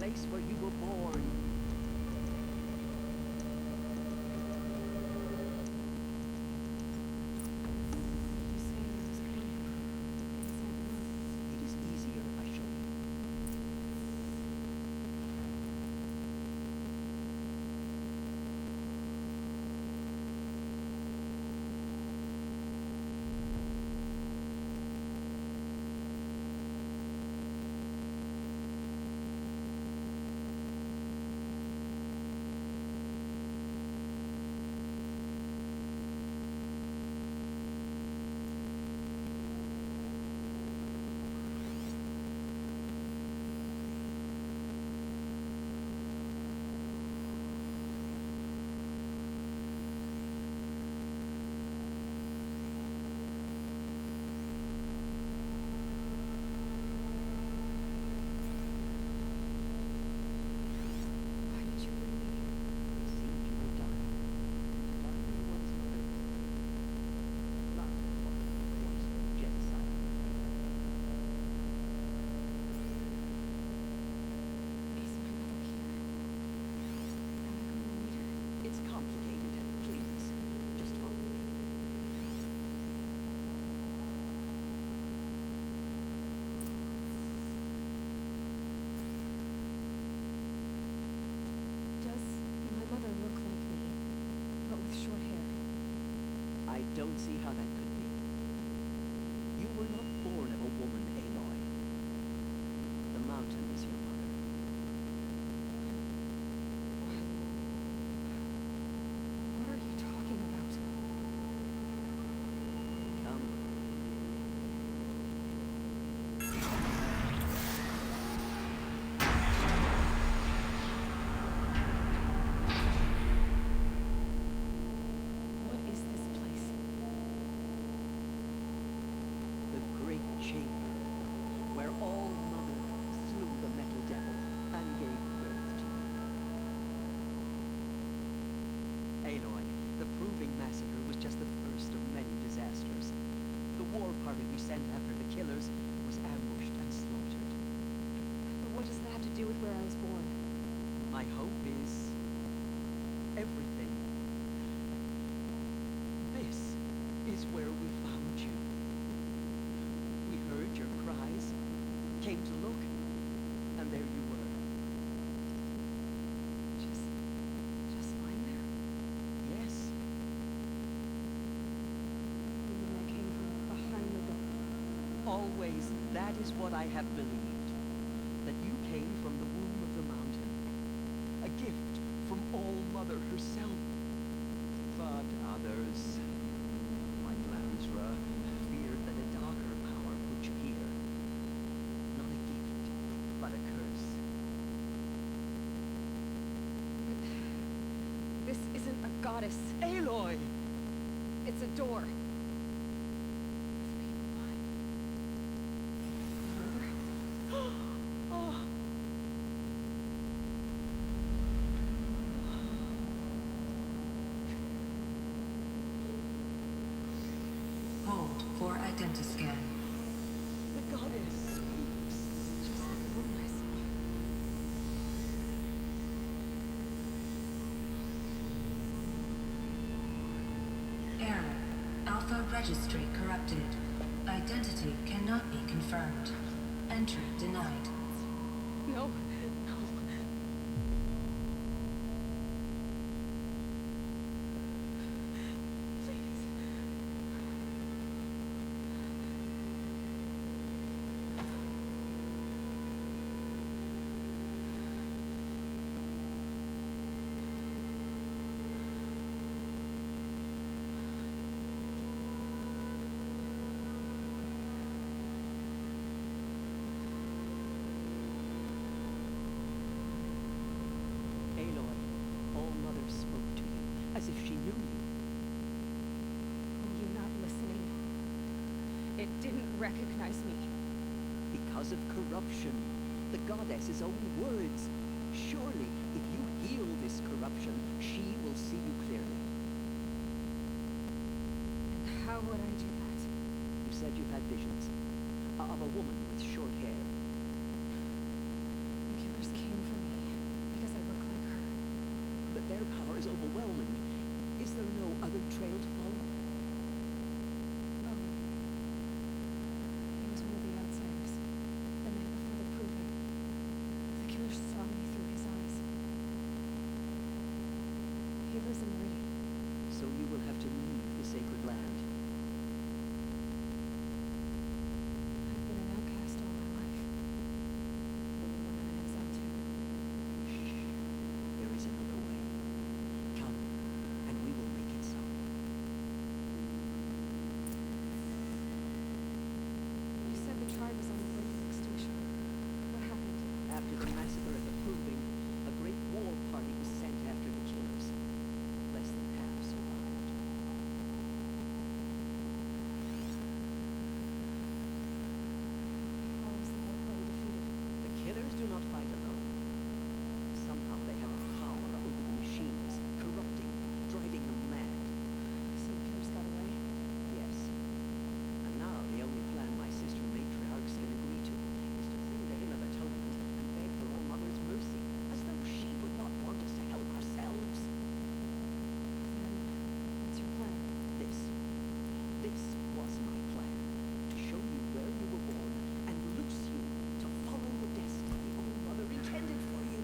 place where you were born. It is easier if I show you. It's complicated. Please, just follow me. Does my mother look like me, but with short hair? I don't see how that could be. You were not born of a woman, Aloy. The mountain is your mother. What are you talking about? Come. What is this place? The Great Chamber, where All Mother slew the Metal Devil and gave birth to you. Aloy, the Proving Massacre was just the first of many disasters. The war party we sent after the killers was ambushed and slaughtered. But what does that have to do with where I was born? My hope is everything. This is where we found you. We heard your cries, came to look, and there you were. Just lying there? Yes. You mean I came from behind the door? Always, that is what I have believed. That you came from the womb of the mountain. A gift from All Mother herself. But others, like Lansra, feared that a darker power put you here. Not a gift, but a curse. This isn't a goddess. Aloy! It's a door. Oh. Hold for identiscan. The goddess speaks. Just warn myself. Error. Alpha registry corrupted. Identity cannot be confirmed. Entry denied. No. Aloy, All Mother spoke to you, as if she knew you. Were you not listening? It didn't recognize me. Because of corruption. The goddess's own words. Surely, if you heal this corruption, she will see you clearly. And how would I do that? You said you've had visions. Of a woman with short hair. The killers came from firepower is overwhelming. Is there no other trail to follow? Oh. He was one of the outsiders. The night before the proving. The killer saw me through his eyes. He lives in Meridian. So you will have to leave the sacred land. I've been an outcast all my life. One man's out too. There is another way. Come, and we will make it so. You said the tribe was on the brink of extinction. What happened? After the massacre at the Proving, a great war party was sent after the killers. Less than half survived. How was the war party defeated? The killers do not fight alone. Somehow they have a power over the machines, corrupting, driving them mad. So the killers got away? Yes. And now the only plan my sister matriarchs can agree to is to sing the hymn of atonement and beg for our mother's mercy, as though she would not want us to help ourselves. Then, what's your plan? This was my plan. To show you where you were born and loose you to follow the destiny our mother intended for you.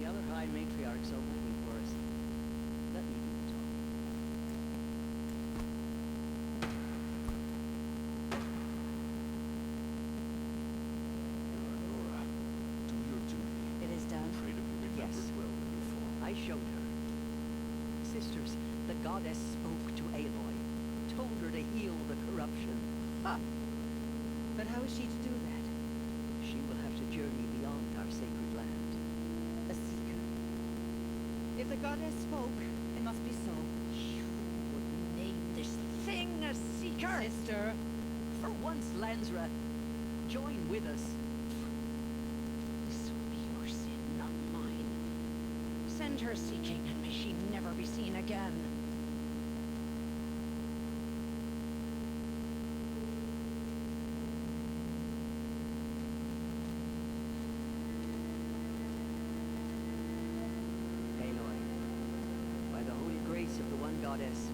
The other high matriarchs are waiting for us. Let me do the talking. Nora, do your duty. It is done. Pray to be remembered Yes. well in your form. I showed her. Sisters, the goddess spoke to Aloy, told her to heal the corruption. Ha! But how is she to do that? She will have to journey beyond our sacred land. A seeker. If the goddess spoke, it must be so. You would name this thing a seeker? Sister. For once, Lansra, join with us. This will be your sin, not mine. Send her seeking, and may she never be seen again. Aloy, by the holy grace of the one goddess,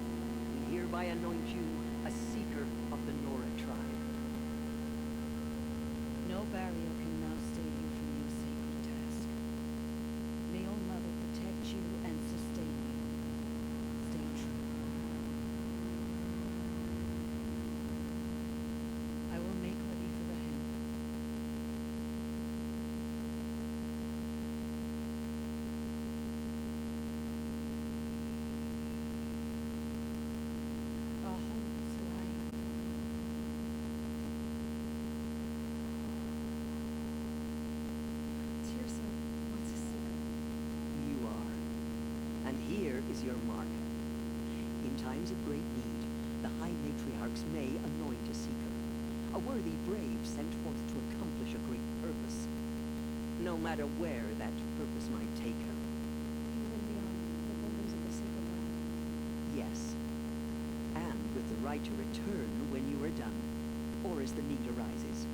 we hereby anoint you a seeker of the Nora tribe. No barrier can now stay you from your sacred task. May All Mother protect you and sustain you. Stay true. I will make ready for the hymn. Tirsa, what's a seeker? You are. And here is your mark. In times of great need, the High Matriarchs may anoint a seeker, a worthy brave sent forth to accomplish a great purpose, no matter where that purpose might take her. Even beyond the borders of the sacred land. Yes. And with the right to return when you are done, or as the need arises.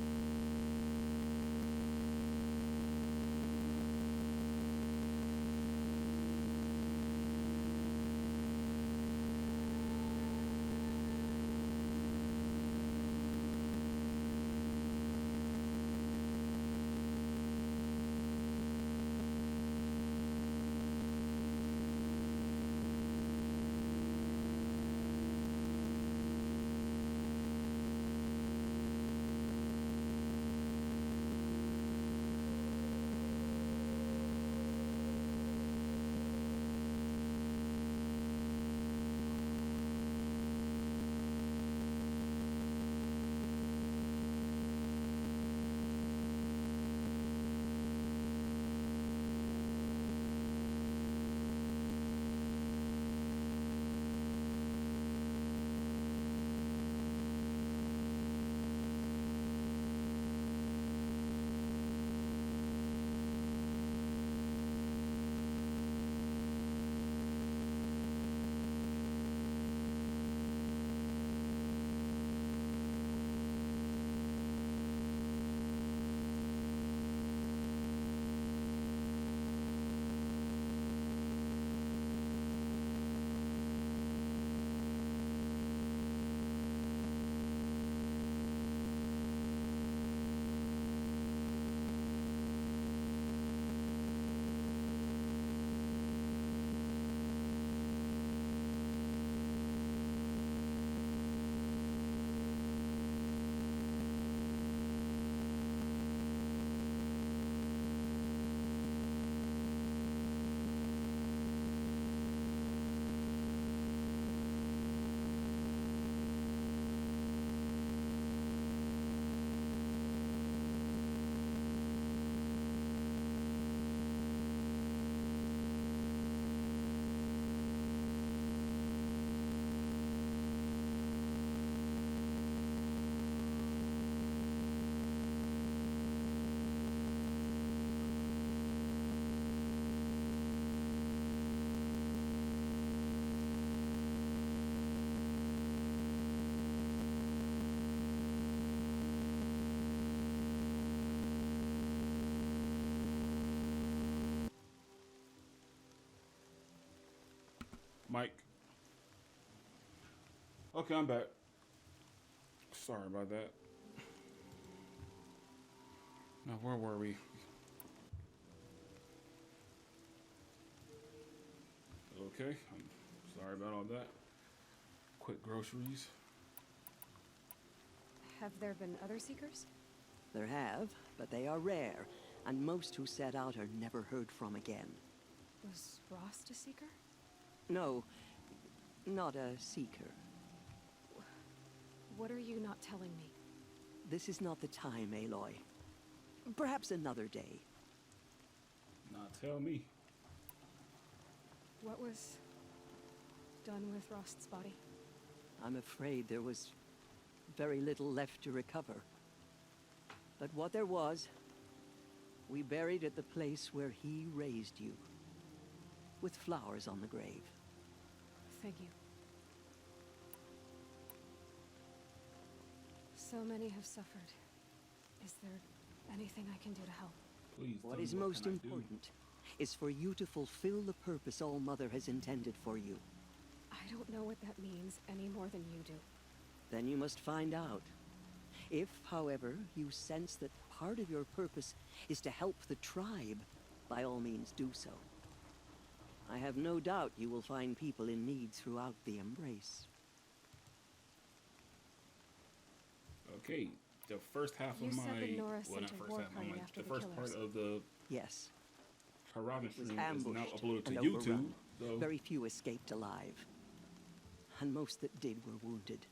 mic. Okay, I'm back. Sorry about that. Now, where were we? Okay, I'm sorry about all that. Quick groceries. Have there been other Seekers? There have, but they are rare, and most who set out are never heard from again. Was Rost a Seeker? No, not a Seeker. What are you not telling me? This is not the time, Aloy. Perhaps another day. Not tell me. What was done with Rost's body? I'm afraid there was very little left to recover. But what there was, we buried at the place where he raised you, with flowers on the grave. Thank you. So many have suffered. Is there anything I can do to help? Please. What is most important is for you to fulfill the purpose All Mother has intended for you. I don't know what that means any more than you do. Then you must find out. If, however, you sense that part of your purpose is to help the tribe, by all means do so. I have no doubt you will find people in need throughout the Embrace. Okay, the first half You of my... said that Nora well, not sent a first war half, party my, after the the first part killers. of the Yes. Horizon It was stream is now ambushed uploaded to and YouTube. overrun. So Very few escaped alive. And most that did were wounded.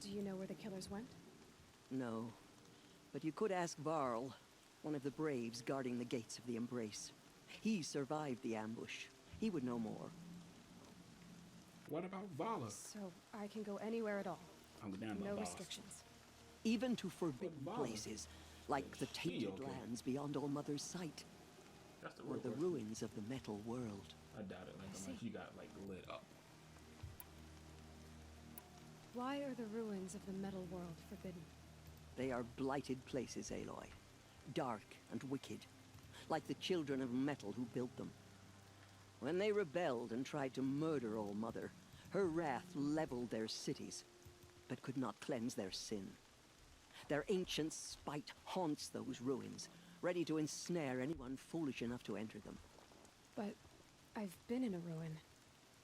Do you know where the killers went? No. But you could ask Varl, one of the Braves guarding the gates of the Embrace. He survived the ambush. He would know more. what about Vala? So I can go anywhere at all. I'm down by No Vala. restrictions. Even to forbidden Vala? places, like the tainted okay. lands beyond All Mother's sight. That's the Or real the question. ruins of the metal world. I doubt it. Like, unless you got like lit up. Why are the ruins of the metal world forbidden? They are blighted places, Aloy. Dark and wicked. Like the children of metal who built them. When they rebelled and tried to murder All Mother, her wrath leveled their cities, but could not cleanse their sin. Their ancient spite haunts those ruins, ready to ensnare anyone foolish enough to enter them. But I've been in a ruin.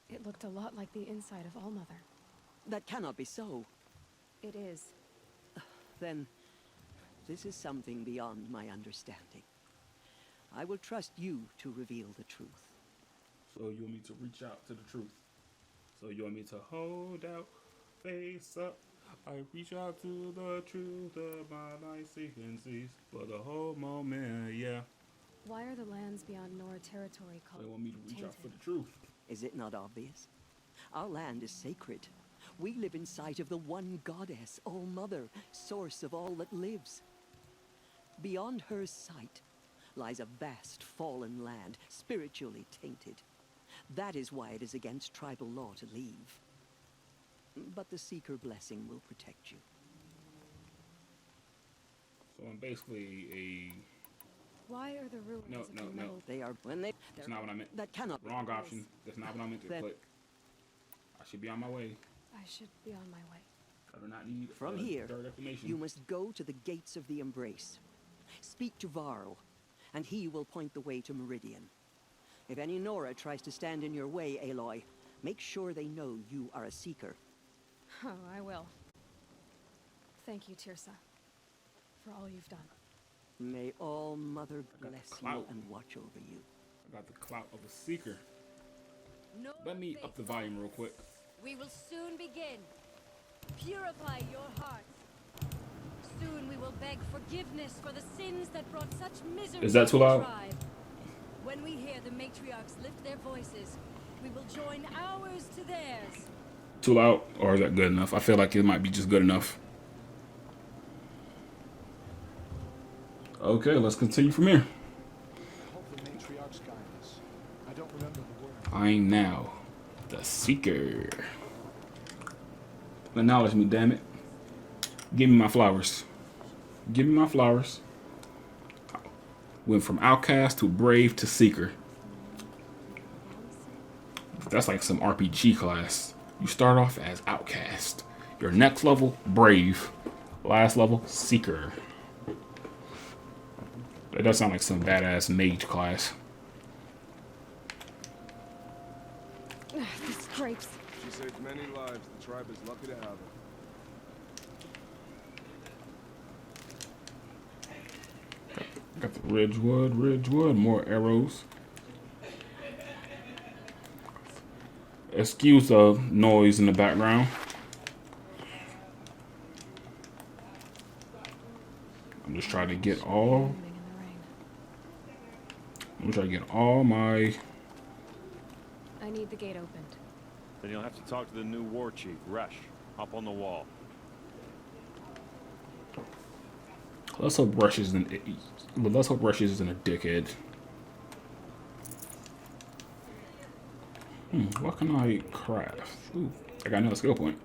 It looked a lot like the inside of All Mother. That cannot be so. It is. Then, this is something beyond my understanding. I will trust you to reveal the truth. So you want me to reach out to the truth? So you want me to hold out, face up? I reach out to the truth of my life sequences for the whole moment, yeah. Why are the lands beyond Nora territory called They want me to reach out tainted? for the truth. Is it not obvious? Our land is sacred. We live in sight of the one goddess, All Mother, source of all that lives. Beyond her sight lies a vast fallen land, spiritually tainted. That is why it is against tribal law to leave. But the Seeker blessing will protect you. So I'm basically a... Why are the ruins No, of no, the no. metal? They are when they. That's not what I meant. That cannot. Wrong option. That's not what I meant to Then- click. I should be on my way. I should be on my way. I do not need From a here, third explanation. you must go to the gates of the Embrace. Speak to Varl, and he will point the way to Meridian. If any Nora tries to stand in your way, Aloy, make sure they know you are a Seeker. Oh, I will. Thank you, Tirsa, for all you've done. May All Mother got bless you clout. and watch over you. I got the clout of a seeker. No Let me up the volume real quick. We will soon begin. Purify your hearts. Soon we will beg forgiveness for the sins that brought such misery Is that to too the loud? tribe. When we hear the matriarchs lift their voices, we will join ours to theirs. Too loud, or is that good enough? I feel like it might be just good enough. Okay, let's continue from here. I hope the matriarch's guide us. I don't remember the word. I am now the Seeker. Acknowledge me, damn it. Give me my flowers. Give me my flowers. Went from outcast to brave to seeker. That's like some RPG class. You start off as Outcast. Your next level, Brave. Last level, Seeker. That does sound like some badass mage class. The scrapes. She saved many lives. The tribe is lucky to have her. Got the Ridgewood, more arrows. Excuse the noise in the background. I'm just trying to get all. I'm trying to get all my. I need the gate opened. Then you'll have to talk to the new war chief, Resh. Up on the wall. Let's hope Rush isn't. Let's hope Rush isn't a dickhead. What can I craft? Ooh, I got another skill point.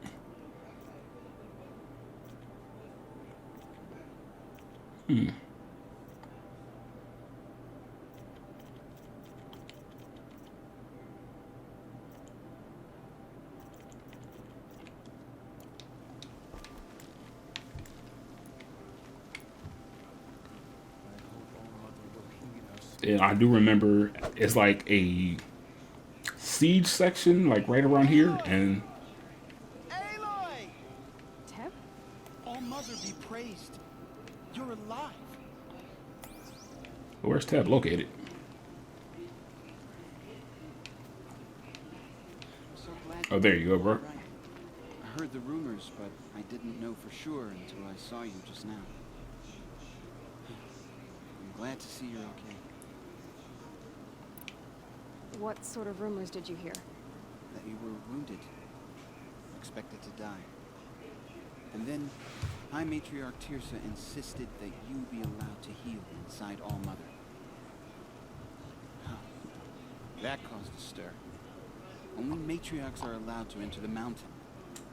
And I do remember it's like a siege section, like right around here, and Teb? All Mother be praised. You're alive. where's Tab located? So glad Oh, there you go, bro. right. I heard the rumors, but I didn't know for sure until I saw you just now. I'm glad to see you're okay. What sort of rumors did you hear? That you were wounded. Expected to die. And then High Matriarch Tirsa insisted that you be allowed to heal inside All Mother. Huh. That caused a stir. Only matriarchs are allowed to enter the mountain.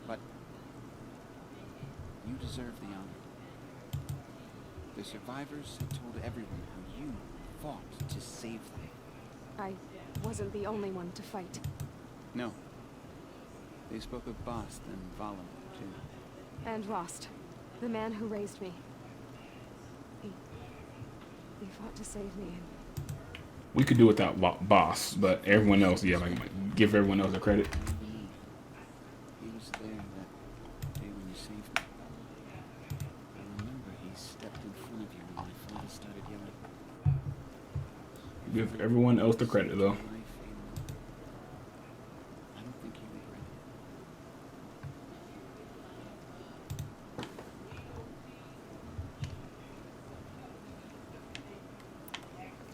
But you deserve the honor. The survivors had told everyone how you fought to save them. I wasn't the only one to fight. No. They spoke of Bast and Valam, too. And Rost, the man who raised me. He fought to save me. We could do without Boss, but everyone else, yeah, like give everyone else the credit. He was there that day when you saved me. I remember he stepped in front of you when my father started yelling. Give everyone else the credit, though. I don't think he regretted it.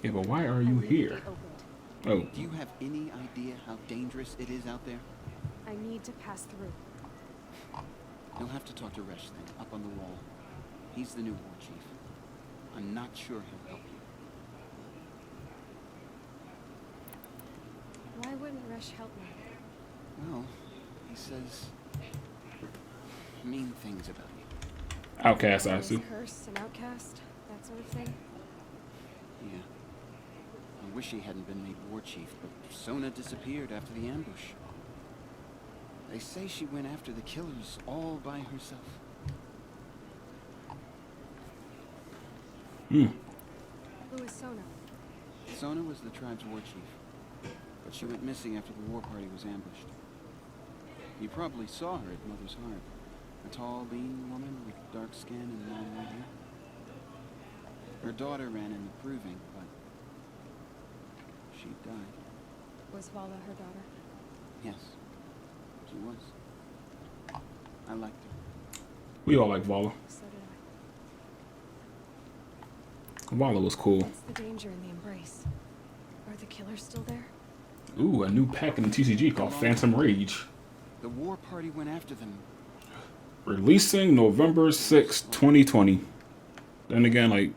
Yeah, but why are you here? Oh, Do you have any idea how dangerous it is out there? I need to pass through. You'll have to talk to Resh then, up on the wall. He's the new war chief. I'm not sure he'll help you. Why wouldn't Resh help me? Well, he says mean things about you. Outcast, I assume. Curse, an outcast, that sort of thing. Yeah. I wish he hadn't been made war chief, but Sona disappeared after the ambush. They say she went after the killers all by herself. Who is Sona? Sona was the tribe's war chief, but she went missing after the war party was ambushed. You probably saw her at Mother's Heart. A tall, lean woman with dark skin and long white hair. Her daughter ran in the proving, but she died. Was Vala her daughter? Yes, she was. I liked her. We all like Vala. So did Vala was cool. What's the danger in the embrace? Are the killers still there? Ooh, a new pack in the TCG called Phantom Rage. The war party went after them. Releasing November 6, 2020. Then again, like,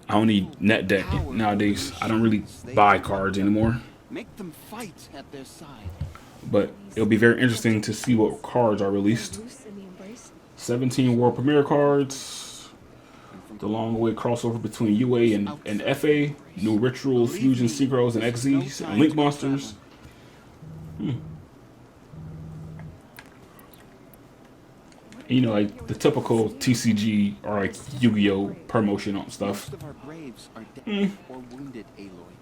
I don't need net deck nowadays. I don't really buy cards anymore. Make them fight at their side. But it'll be very interesting to see what cards are released. 17 World Premiere cards. The long-awaited crossover between UA and FA. New Ritual, Fusion, Synchros, and XZs. And Link Monsters. You know, like the typical TCG or like Yu-Gi-Oh promotion on stuff. Most of our braves are dead or wounded, Aloy.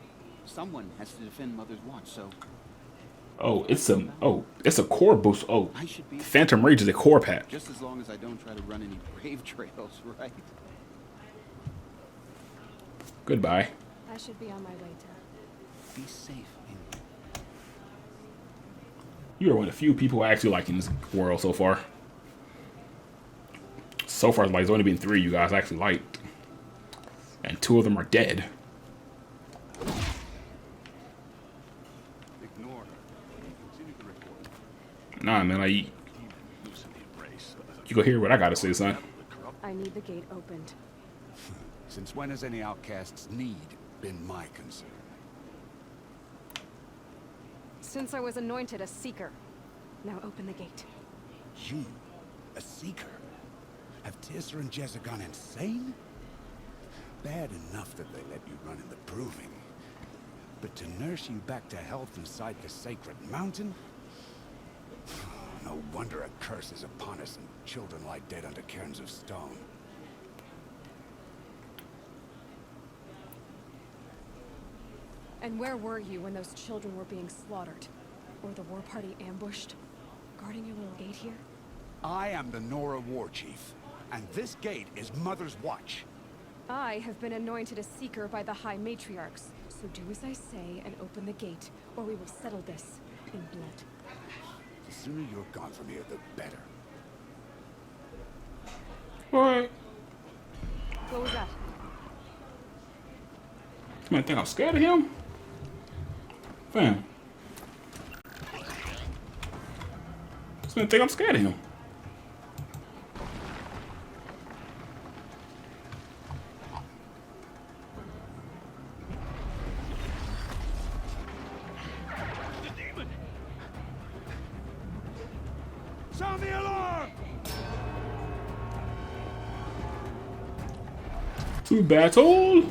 Someone has to defend Mother's Watch, so... Oh, it's a core boost. Oh, Phantom Rage is a core pack. Just as long as I don't try to run any brave trails, right? Goodbye. I should be on my way to... Be safe, Aloy. You are one of the few people I actually like in this world so far. So far, like, there's only been 3 you guys actually liked. And 2 of them are dead. Nah, man, you go hear what I gotta say, son. I need the gate opened. Since when has any outcast's need been my concern? Since I was anointed a seeker. Now open the gate. You, a seeker? Have Tisser and Jezza gone insane? Bad enough that they let you run in the Proving. But to nurse you back to health inside the Sacred Mountain? No wonder a curse is upon us and children lie dead under cairns of stone. And where were you when those children were being slaughtered? Or the war party ambushed? Guarding your little gate here? I am the Nora War Chief, and this gate is Mother's Watch. I have been anointed a seeker by the High Matriarchs. So do as I say and open the gate, or we will settle this in blood. The sooner you're gone from here, the better. What? What was that? You might think I'm scared of him? Fam. This man think I'm scared of him. Sound the alarm! To battle!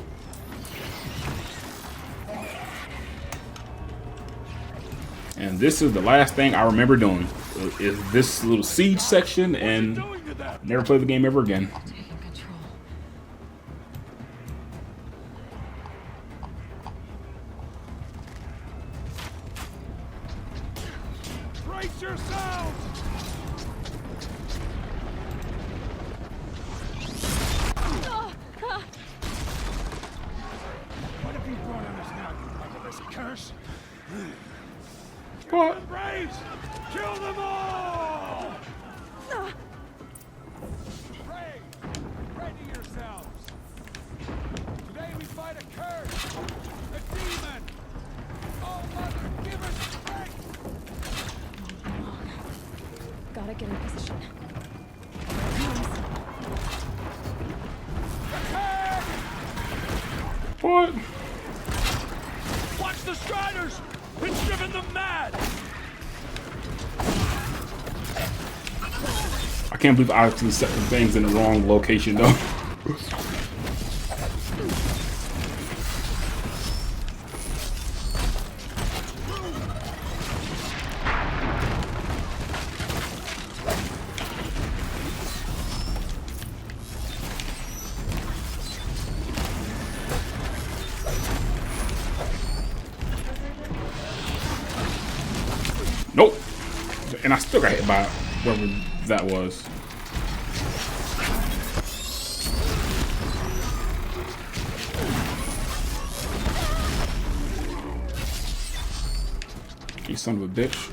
And this is the last thing I remember doing. Is this little siege section and never play the game ever again. Brace yourselves! What have you brought on us now, you motherless curse? What? Braves! Kill them all! Braves, ready yourselves! Today we fight a curse, a demon! Oh, Mother, give us strength! Gotta get in position. Attack! What? Watch the Striders! It's driven them mad! I can't believe I actually set the things in the wrong location though. Nope. And I still got hit by whoever that was. You son of a bitch.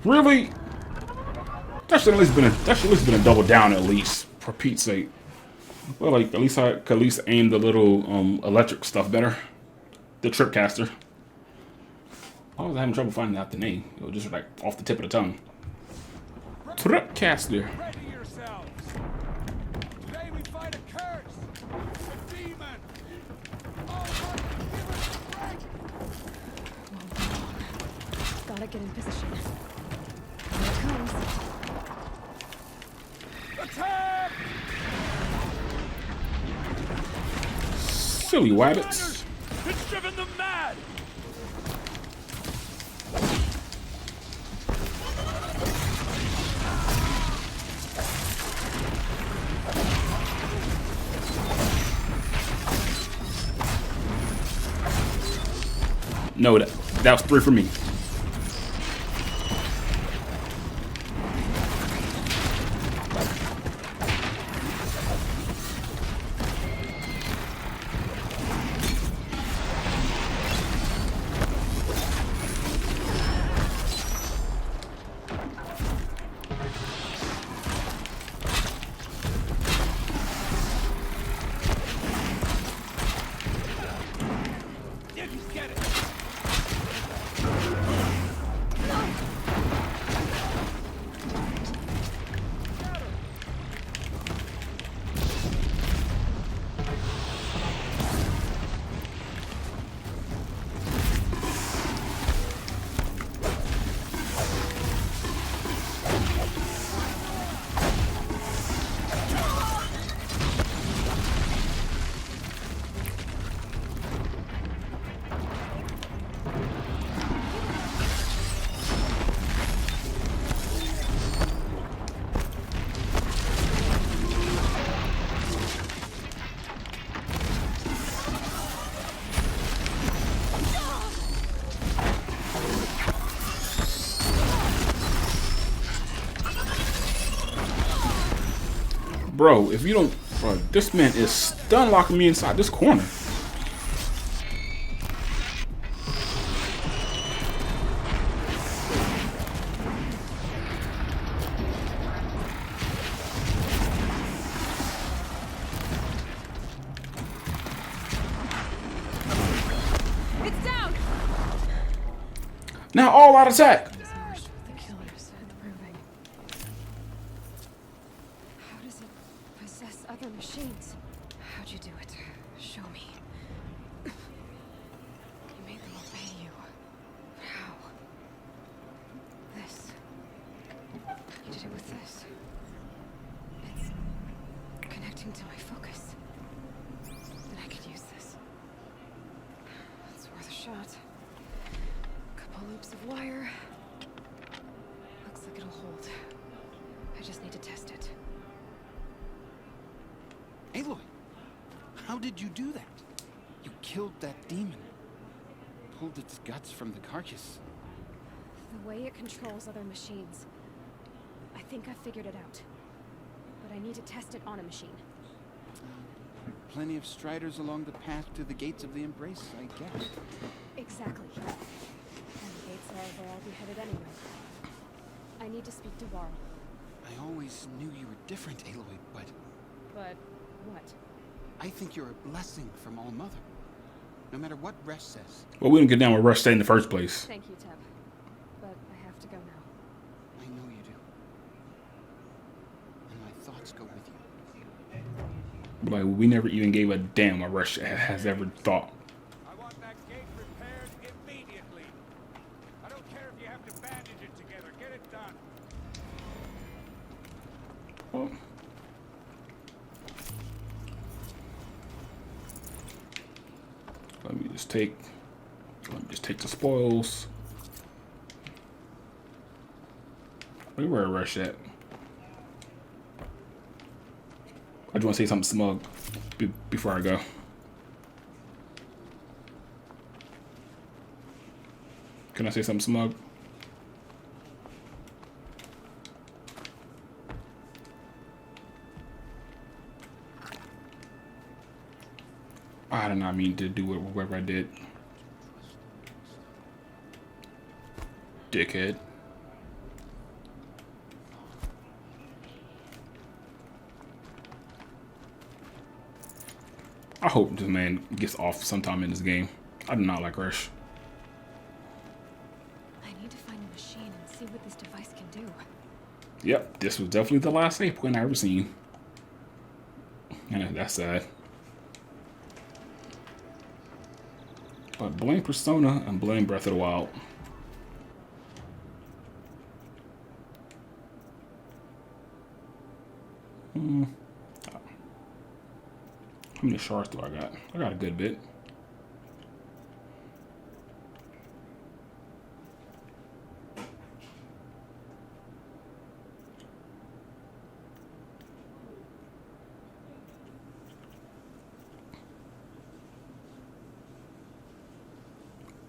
Really? That should at least been a double down at least, for Pete's sake. Well, like at least I could at least aim the little electric stuff better. The Tripcaster. I was having trouble finding out the name. It was just like off the tip of the tongue. Tripcaster. Ready yourselves. Today we fight a curse, a demon. Oh, Mother, give us strength. Gotta get in position. Here it comes. Attack! Silly wabbits. It's driven them mad. No, that was 3 for me. Bro, if you don't... Bro, this man is stun locking me inside this corner. It's down! Now all out attack! Other machines. How'd you do it? Show me. You made them obey you. How? This. You did it with this. It's connecting to my focus. Then I could use this. It's worth a shot. Couple loops of wire. Looks like it'll hold. I just need to test it. Aloy, how did you do that? You killed that demon. Pulled its guts from the carcass. The way it controls other machines. I think I figured it out. But I need to test it on a machine. Plenty of striders along the path to the gates of the Embrace, I guess. Exactly. And the gates are where I'll be headed anyway. I need to speak to Varl. I always knew you were different, Aloy, but... But... what? I think you're a blessing from All Mother. No matter what Resh says. Well, we didn't get down with Resh in the first place. Thank you, Teb. But I have to go now. I know you do. And my thoughts go with you. Like, we never even gave a damn what Resh has ever thought. I want that gate repaired immediately. I don't care if you have to bandage it together. Get it done. Well, let me just take the spoils. Where Resh at? I just want to say something smug before I go. Can I say something smug? I did not mean to do whatever I did. Dickhead. I hope this man gets off sometime in this game. I do not like Rush. I need to find a machine and see what this device can do. Yep, this was definitely the last save point I ever seen. Yeah, that's sad. But blame Persona and blame Breath of the Wild. How many shards do I got? I got a good bit.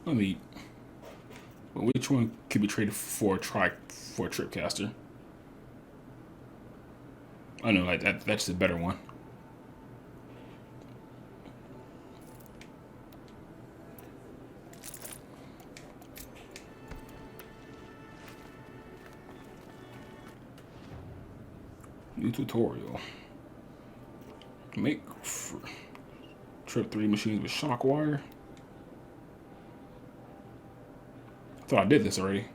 Let me. Well, which one could be traded for a Tripcaster? Oh no, that's a better one. New tutorial. Make Trip 3 machines with shock wire. I thought I did this already.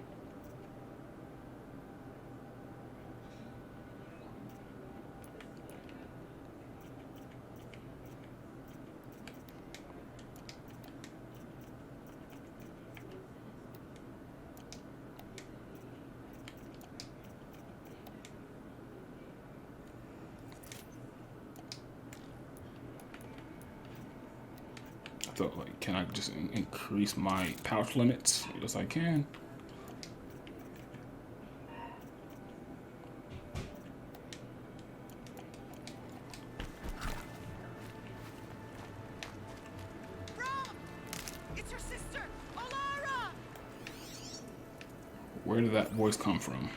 I thought, like, can I just increase my pouch limits? Yes, I can. It's your sister, Alara! Where did that voice come from?